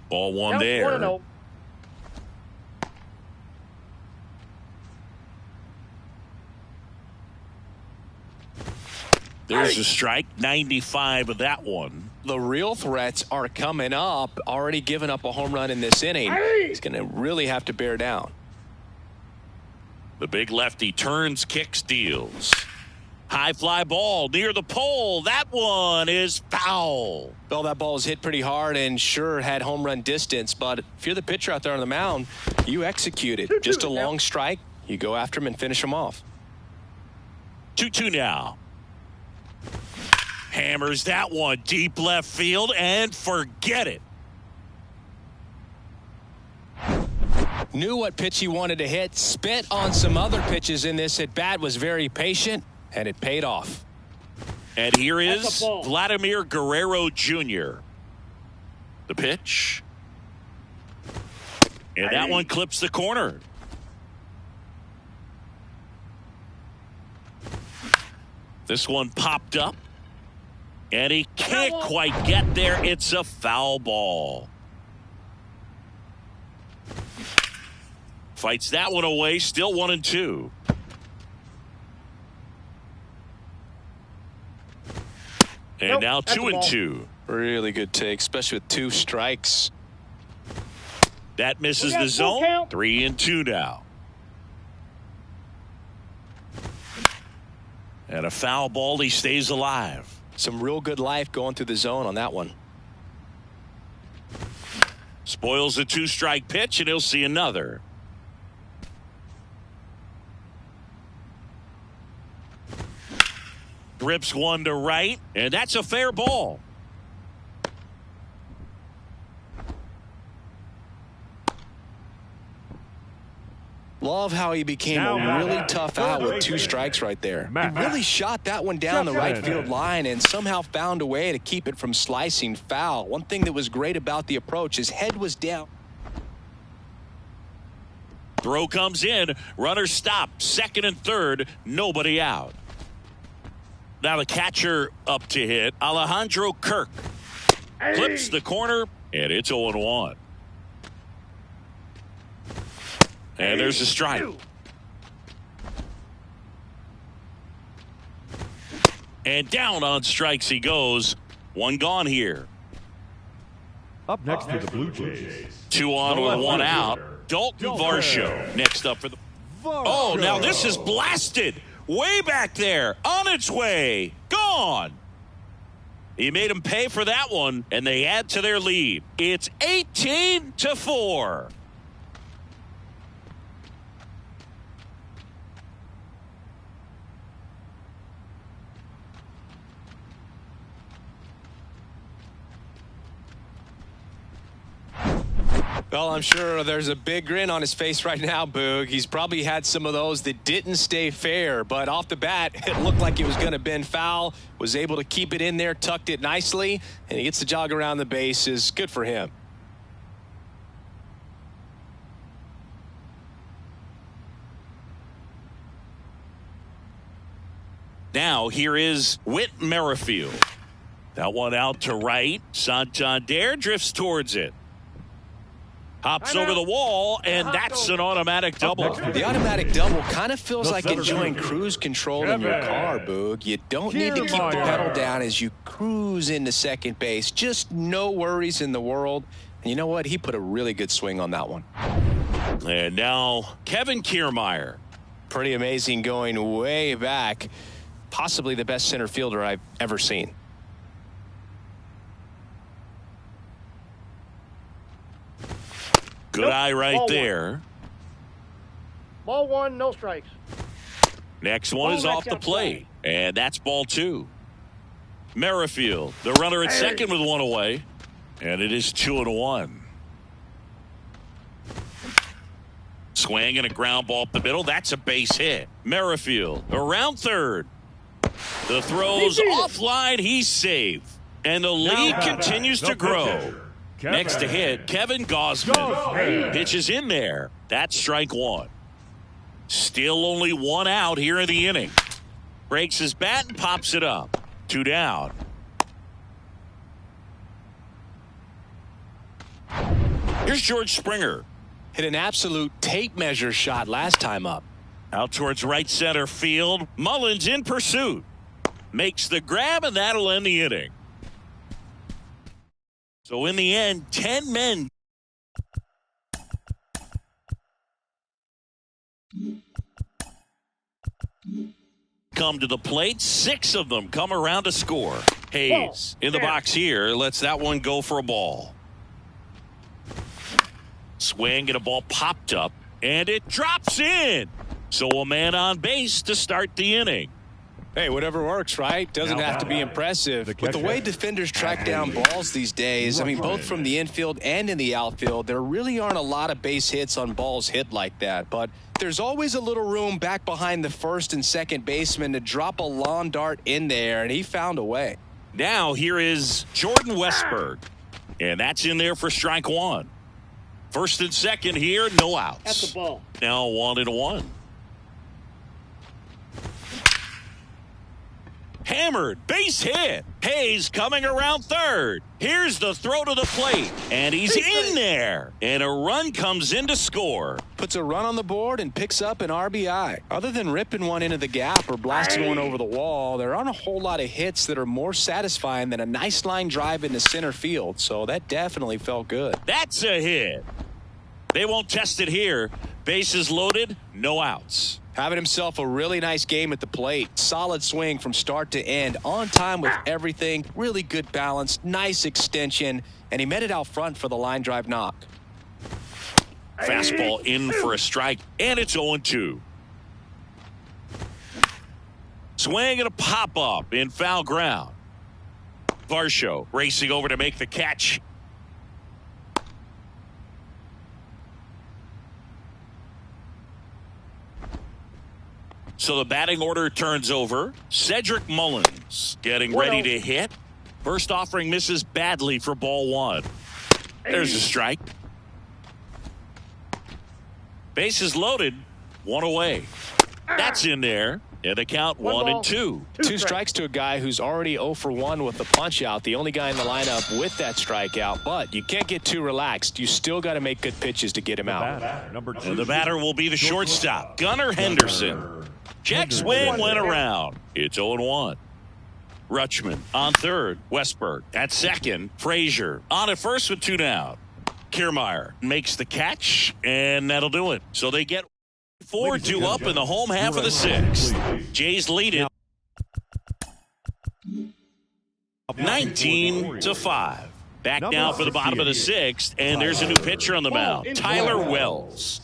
Ball 1 there. 1-0. There's a strike, 95 of that one. The real threats are coming up. Already giving up a home run in this inning. He's going to really have to bear down. The big lefty turns, kicks, deals. High fly ball near the pole. That one is foul. Well, that ball was hit pretty hard and sure had home run distance, but if you're the pitcher out there on the mound, you execute it. Just a long strike. You go after him and finish him off. 2-2 now. Hammers that one deep left field and forget it. Knew what pitch he wanted to hit. Spit on some other pitches in this at bat. Was very patient, and it paid off. And here is Vladimir Guerrero Jr. The pitch. And that one clips the corner. This one popped up. And he can't quite get there. It's a foul ball. Fights that one away. Still 1-2. And now 2-2. Really good take, especially with 2 strikes. That misses the zone. 3-2 now. And a foul ball. He stays alive. Some real good life going through the zone on that one. Spoils a 2-strike pitch, and he'll see another. Drips one to right, and that's a fair ball. Love how he became a really tough out with 2 strikes right there. He really shot that one down the right field line and somehow found a way to keep it from slicing foul. One thing that was great about the approach, his head was down. Throw comes in. Runner stop. Second and third. Nobody out. Now the catcher up to hit. Alejandro Kirk. Clips the corner, and it's 0-1. And there's a strike. And down on strikes he goes. One gone here. Up next to the Blue Jays. 2 on with 1 out. Dalton Varsho next up for the. Oh, now this is blasted. Way back there. On its way. Gone. He made him pay for that one, and they add to their lead. It's 18-4. Well, I'm sure there's a big grin on his face right now, Boog. He's probably had some of those that didn't stay fair, but off the bat, it looked like it was going to bend foul. Was able to keep it in there, tucked it nicely, and he gets the jog around the bases. Good for him. Now here is Whit Merrifield. That one out to right. Santander drifts towards it. Hops over the wall, and that's an automatic double. The automatic double kind of feels like enjoying cruise control in your car, Boog. You don't need to keep the pedal down as you cruise into second base. Just no worries in the world. And you know what? He put a really good swing on that one. And now Kevin Kiermaier. Pretty amazing going way back. Possibly the best center fielder I've ever seen. Good eye right there. Ball 1, no strikes. Next one is off the plate. And that's ball 2. Merrifield, the runner at second with 1 away. And it is 2-1. Swing and a ground ball up the middle. That's a base hit. Merrifield around third. The throw's offline. He's safe. And the lead continues to grow. Next to hit, Kevin Gausman. Pitches in there. That's strike 1. Still only 1 out here in the inning. Breaks his bat and pops it up. 2 down. Here's George Springer. Hit an absolute tape measure shot last time up. Out towards right center field. Mullins in pursuit. Makes the grab, and that'll end the inning. So in the end, 10 men come to the plate. 6 of them come around to score. Hayes in the box here. Lets that one go for a ball. Swing and a ball popped up, and it drops in. So a man on base to start the inning. Hey, whatever works, right? Doesn't have to be impressive. With the way defenders track down balls these days, I mean, both from the infield and in the outfield, there really aren't a lot of base hits on balls hit like that. But there's always a little room back behind the first and second baseman to drop a lawn dart in there, and he found a way. Now here is Jordan Westberg, and that's in there for strike one. First and second here, no outs. At the ball. Now 1-1. Hammered, base hit. Hayes coming around third. Here's the throw to the plate, and he's in there. And a run comes in to score. Puts a run on the board and picks up an RBI. Other than ripping one into the gap or blasting one over the wall, there aren't a whole lot of hits that are more satisfying than a nice line drive into center field. So that definitely felt good. That's a hit. They won't test it here. Bases loaded, no outs. Having himself a really nice game at the plate. Solid swing from start to end. On time with everything. Really good balance. Nice extension. And he met it out front for the line drive knock. Fastball in for a strike. And it's 0-2. Swing and a pop-up in foul ground. Varsho racing over to make the catch. So the batting order turns over. Cedric Mullins getting ready to hit. First offering misses badly for ball one. There's a strike. Bases loaded. One away. That's in there. And the count 1-2. Two strikes to a guy who's already 0 for 1 with the punch out. The only guy in the lineup with that strikeout. But you can't get too relaxed. You still got to make good pitches to get him out. And the batter will be the shortstop, Gunnar Henderson. Check swing went around. It's 0-1. Rutschman on third. Westberg at second. Frazier on at first with 2 down. Kiermaier makes the catch, and that'll do it. So they get 4-2 up in the home half of the 6th. Jays lead it 19-5. Back now for the bottom of the 6th, and there's a new pitcher on the mound, Tyler Wells.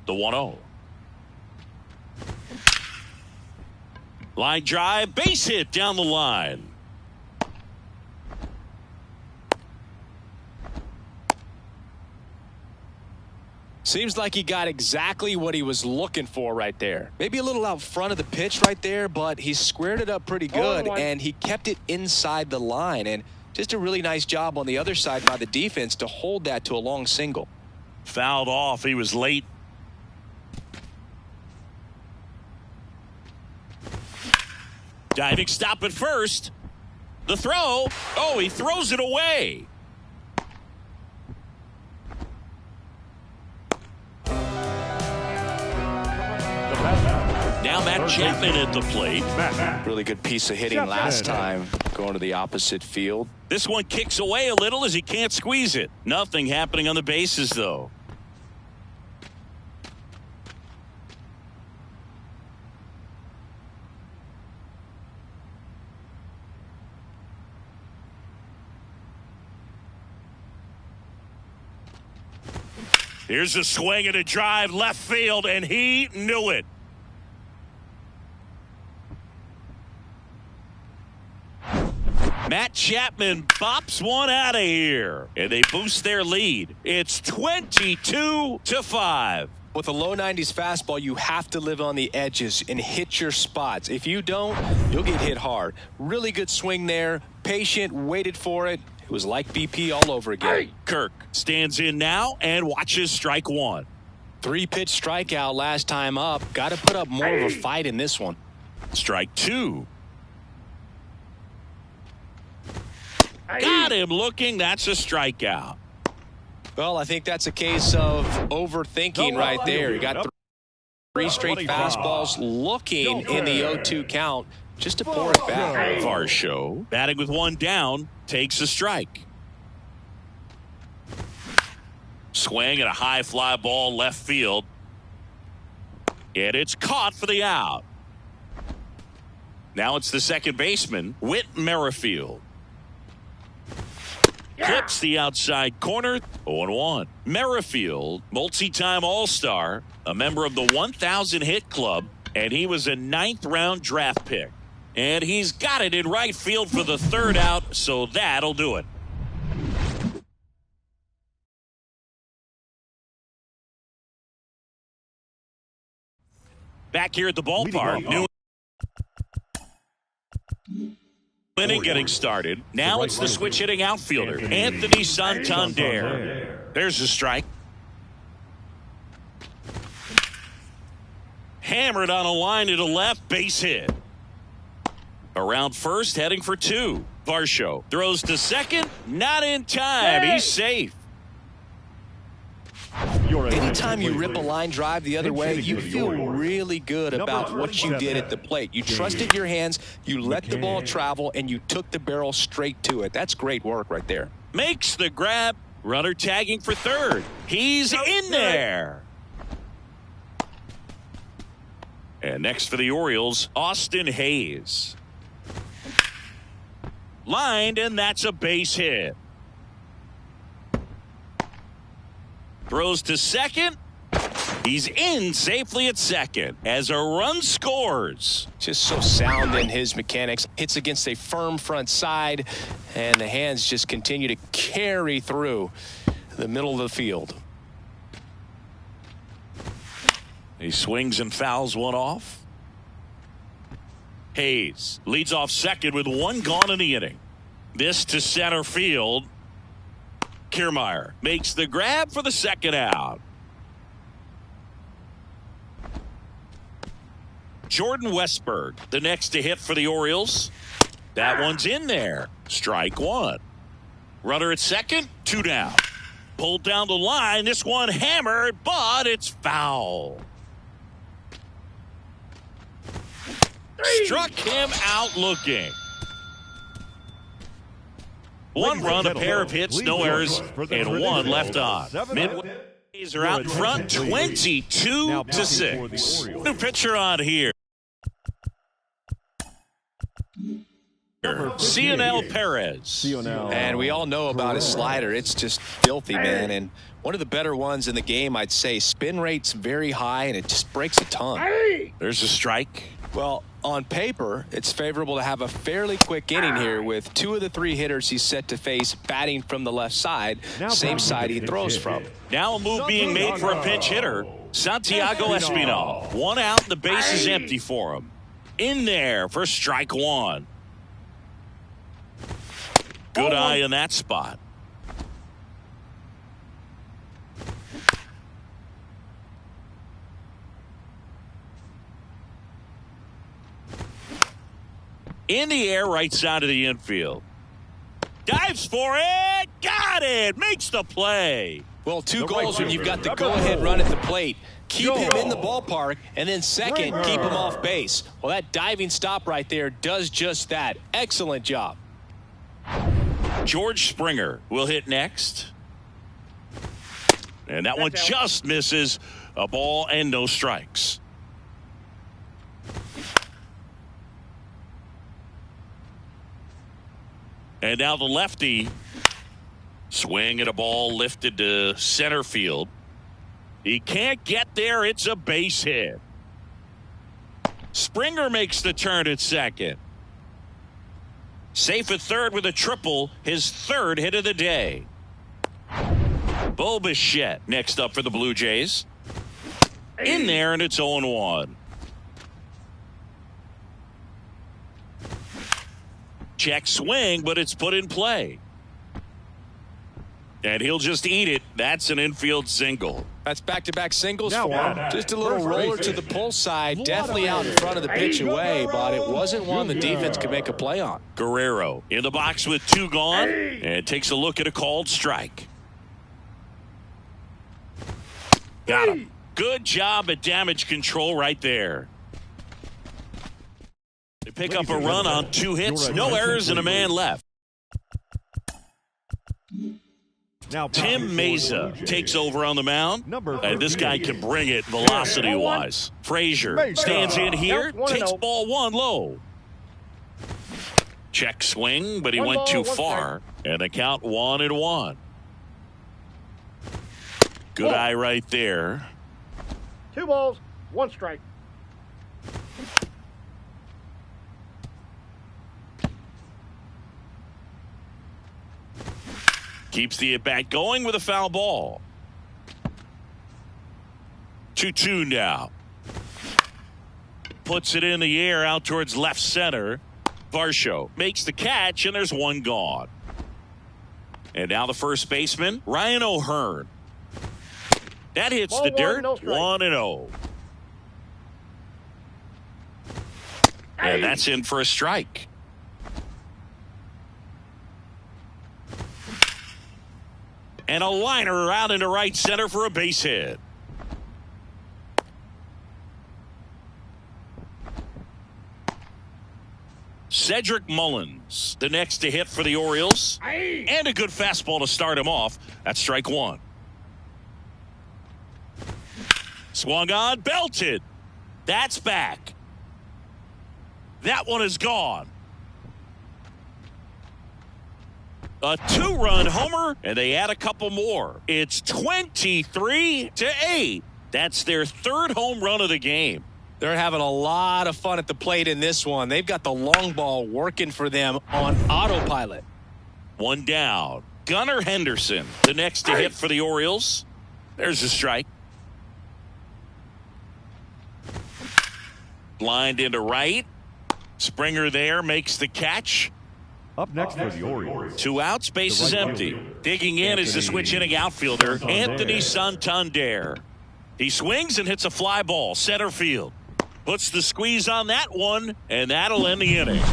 The 1-0. Line drive, base hit down the line. Seems like he got exactly what he was looking for right there. Maybe a little out front of the pitch right there, but he squared it up pretty good, and he kept it inside the line. And just a really nice job on the other side by the defense to hold that to a long single. Fouled off. He was late. Diving stop at first. The throw. Oh, he throws it away. Now Matt Chapman at the plate. Really good piece of hitting last time, going to the opposite field. This one kicks away a little as he can't squeeze it. Nothing happening on the bases, though. Here's a swing and a drive left field, and he knew it. Matt Chapman bops one out of here, and they boost their lead. It's 22-5. With a low 90s fastball, you have to live on the edges and hit your spots. If you don't, you'll get hit hard. Really good swing there. Patient, waited for it. It was like BP all over again. Kirk stands in now and watches strike one. 3-pitch strikeout last time up. Got to put up more of a fight in this one. Strike two. Got him looking. That's a strikeout. Well, I think that's a case of overthinking right there. You got 3 straight fastballs looking in the 0-2 count just to pour it back. Varsho, batting with one down, takes a strike. Swing and a high fly ball left field. And it's caught for the out. Now it's the second baseman, Whit Merrifield. Clips the outside corner. 0-1. Merrifield, multi-time All-Star, a member of the 1,000 hit club, and he was a 9th-round draft pick. And he's got it in right field for the third out, so that'll do it. Back here at the ballpark, new inning getting started. Now it's the switch hitting outfielder, Anthony Santander. There's a strike. Hammered on a line to the left, base hit. Around first, heading for 2. Varsho throws to second, not in time. He's safe. Anytime you rip a line drive the other way, you feel really good about what you did at the plate. You trusted your hands, you let the ball travel, and you took the barrel straight to it. That's great work right there. Makes the grab. Runner tagging for third. He's in there. And next for the Orioles, Austin Hayes. Lined, and that's a base hit. Throws to second. He's in safely at second as a run scores. Just so sound in his mechanics. Hits against a firm front side, and the hands just continue to carry through the middle of the field. He swings and fouls one off. Hayes leads off second with one gone in the inning. This to center field. Kiermaier makes the grab for the second out. Jordan Westburg, the next to hit for the Orioles. That one's in there. Strike one. Runner at second, 2 down. Pulled down the line. This one hammered, but it's foul. Struck him out looking. One run, a pair of hits, no errors, and one left on. Midways are out in front, 22-6. New pitcher on here. Cionel Perez. And we all know about his slider. It's just filthy, man. And one of the better ones in the game, I'd say. Spin rate's very high, and it just breaks a ton. There's a strike. Well, on paper, it's favorable to have a fairly quick inning here with 2 of the 3 hitters he's set to face batting from the left side, same side he throws from. Now a move being made for a pinch hitter. Santiago Espinal. 1 out, the base is empty for him. In there for strike 1. Good eye in that spot. In the air, right side of the infield. Dives for it. Got it. Makes the play. Well, 2 goals when you've got the go-ahead run at the plate. Keep him in the ballpark, and then second, keep him off base. Well, that diving stop right there does just that. Excellent job. George Springer will hit next. And that one just misses. A ball and no strikes. And now the lefty. Swing at a ball lifted to center field. He can't get there. It's a base hit. Springer makes the turn at second. Safe at third with a triple, his 3rd hit of the day. Bo Bichette next up for the Blue Jays. In there, and it's 0-1. Check swing, but it's put in play. And he'll just eat it. That's an infield single. That's back-to-back singles for him. Just a little roller to the pull side. Definitely out in front of the pitch away, but it wasn't one the defense could make a play on. Guerrero in the box with 2 gone and takes a look at a called strike. Got him. Good job at damage control right there. They pick up a run on 2 hits, no errors, and a man left. Now Tim Mesa takes over on the mound, and this guy can bring it velocity-wise. Frazier stands in here, takes ball 1 low. Check swing, but he went too far, and the count 1-1. Good eye right there. 2 balls, 1 strike. Keeps the at-bat going with a foul ball. 2-2 now. Puts it in the air out towards left center. Varsho makes the catch, and there's 1 gone. And now the first baseman, Ryan O'Hearn. That hits the dirt. 1-0. And that's in for a strike. And a liner out into right center for a base hit. Cedric Mullins, the next to hit for the Orioles. And a good fastball to start him off. That's strike 1. Swung on, belted. That's back. That one is gone. A 2-run homer, and they add a couple more. It's 23-8. That's their 3rd home run of the game. They're having a lot of fun at the plate in this one. They've got the long ball working for them on autopilot. 1 down. Gunnar Henderson, the next to hit for the Orioles. There's a strike. Lined into right. Springer there makes the catch. Up next for the Orioles. 2 outs, base is empty. Digging in is the switch-hitting outfielder, Anthony Santander. He swings and hits a fly ball, center field. Puts the squeeze on that one, and that'll end the inning.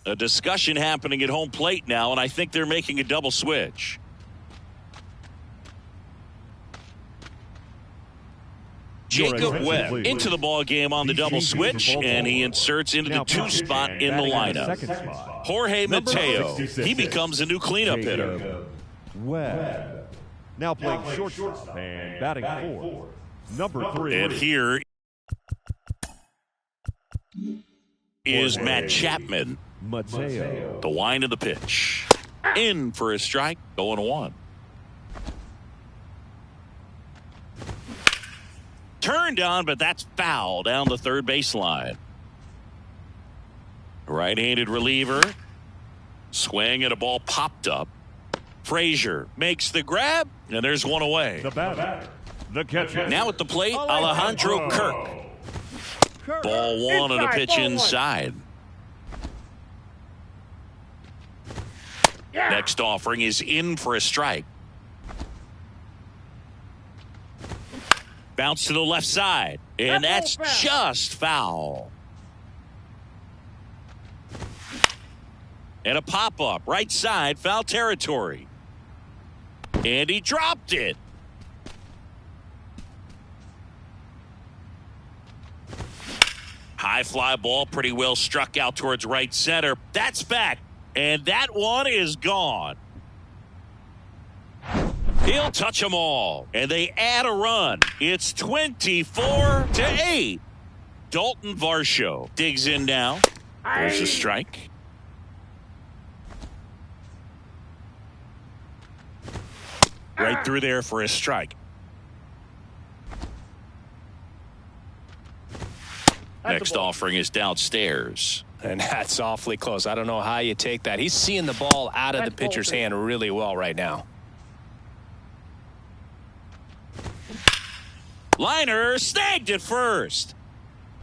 A discussion happening at home plate now, and I think they're making a double switch. Jacob Webb into the ball game on the double switch, and he inserts into the 2 spot in the lineup. Jorge Mateo, he becomes a new cleanup hitter. Webb, now playing shortstop and batting 4th, number 3. And here is Matt Chapman. Mateo. The wind of the pitch. In for a strike, 0-1. Turned on, but that's foul down the third baseline. Right-handed reliever. Swing and a ball popped up. Frazier makes the grab, and there's one away. The batter. The catcher. Now at the plate, Alejandro Kirk. Ball one on a pitch inside. Next offering is in for a strike. Bounce to the left side, and that's just foul. And a pop-up, right side, foul territory. And he dropped it. High fly ball, pretty well struck out towards right center. That's back, and that one is gone. He'll touch them all, and they add a run. It's 24-8. Dalton Varsho digs in now. There's a strike. Right through there for a strike. Next offering is downstairs. And that's awfully close. I don't know how you take that. He's seeing the ball out of the pitcher's hand really well right now. Liner snagged at first.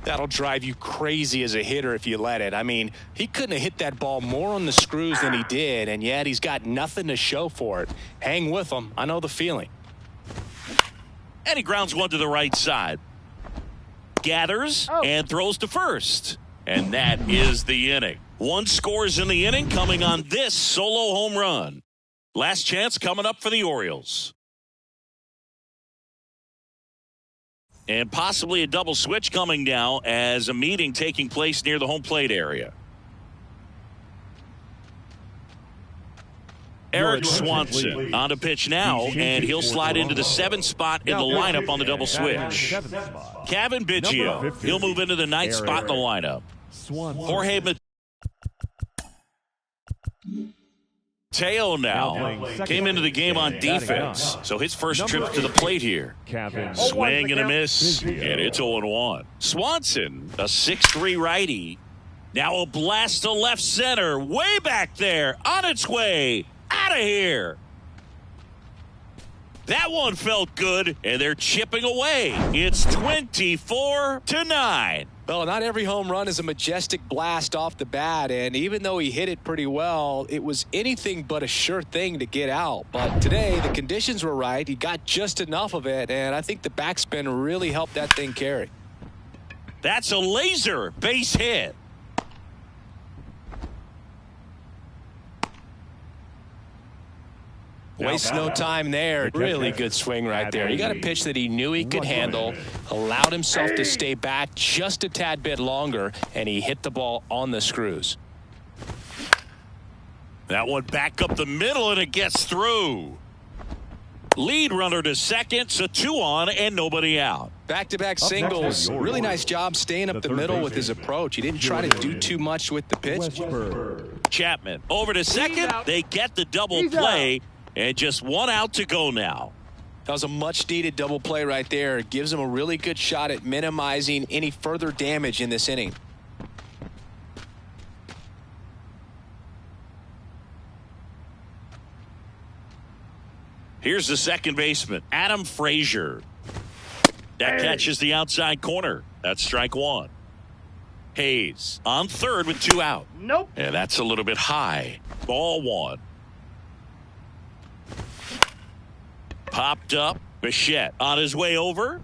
That'll drive you crazy as a hitter if you let it. I mean, he couldn't have hit that ball more on the screws than he did, and yet he's got nothing to show for it. Hang with him. I know the feeling. And he grounds one to the right side. Gathers and throws to first. And that is the inning. One scores in the inning coming on this solo home run. Last chance coming up for the Orioles. And possibly a double switch coming now as a meeting taking place near the home plate area. Eric Swanson on the pitch now, and he'll slide into the 7th spot in the lineup on the double switch. Kevin Biggio, he'll move into the 9th spot in the lineup. Jorge Mateo now came into the game on defense, so his first trip to the plate here. Swing and a miss, and it's 0-1. Swanson, a 6'3" righty. Now a blast to left center, way back there, on its way, out of here. That one felt good, and they're chipping away. It's 24-9. Well, not every home run is a majestic blast off the bat, and even though he hit it pretty well, it was anything but a sure thing to get out. But today, the conditions were right. He got just enough of it, and I think the backspin really helped that thing carry. That's a laser base hit. Waste no time there. Really good swing right there. He got a pitch that he knew he could handle, allowed himself to stay back just a tad bit longer, and he hit the ball on the screws. That one back up the middle, and it gets through. Lead runner to second, so 2 on and nobody out. Back-to-back singles. Really nice job staying up the middle with his approach. He didn't try to do too much with the pitch. Chapman over to second. They get the double play. And just 1 out to go now. That was a much-needed double play right there. It gives him a really good shot at minimizing any further damage in this inning. Here's the second baseman, Adam Frazier. That catches the outside corner. That's strike 1. Hayes on third with 2 out. Nope. And that's a little bit high. Ball 1. Popped up. Bichette on his way over.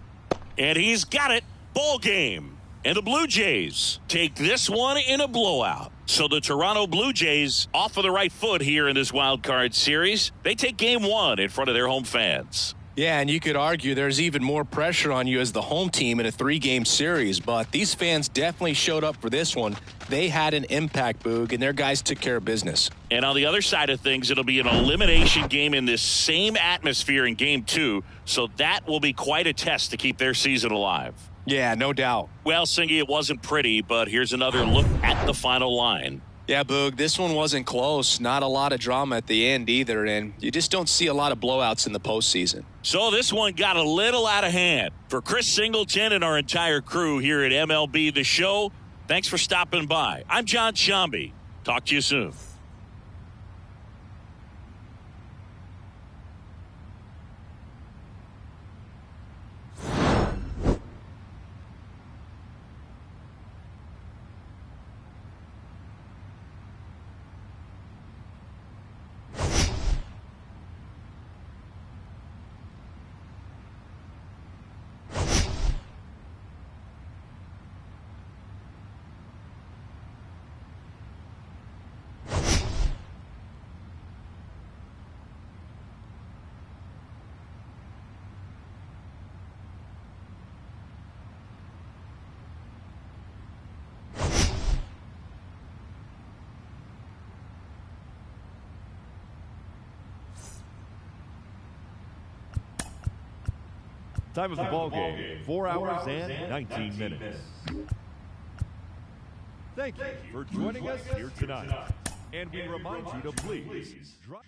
And he's got it. Ball game. And the Blue Jays take this one in a blowout. So the Toronto Blue Jays off of the right foot here in this wild card series. They take game 1 in front of their home fans. Yeah, and you could argue there's even more pressure on you as the home team in a 3-game series, but these fans definitely showed up for this one. They had an impact, Boog, and their guys took care of business. And on the other side of things, it'll be an elimination game in this same atmosphere in game 2, so that will be quite a test to keep their season alive. Yeah, no doubt. Well, Singy, it wasn't pretty, but here's another look at the final line. Yeah, Boog, this one wasn't close. Not a lot of drama at the end either, and you just don't see a lot of blowouts in the postseason. So this one got a little out of hand. For Chris Singleton and our entire crew here at MLB The Show, thanks for stopping by. I'm John Shambi. Talk to you soon. Time of the ball game, 4 hours and 19 minutes. Thank you for joining us here tonight. And we remind you to please drive.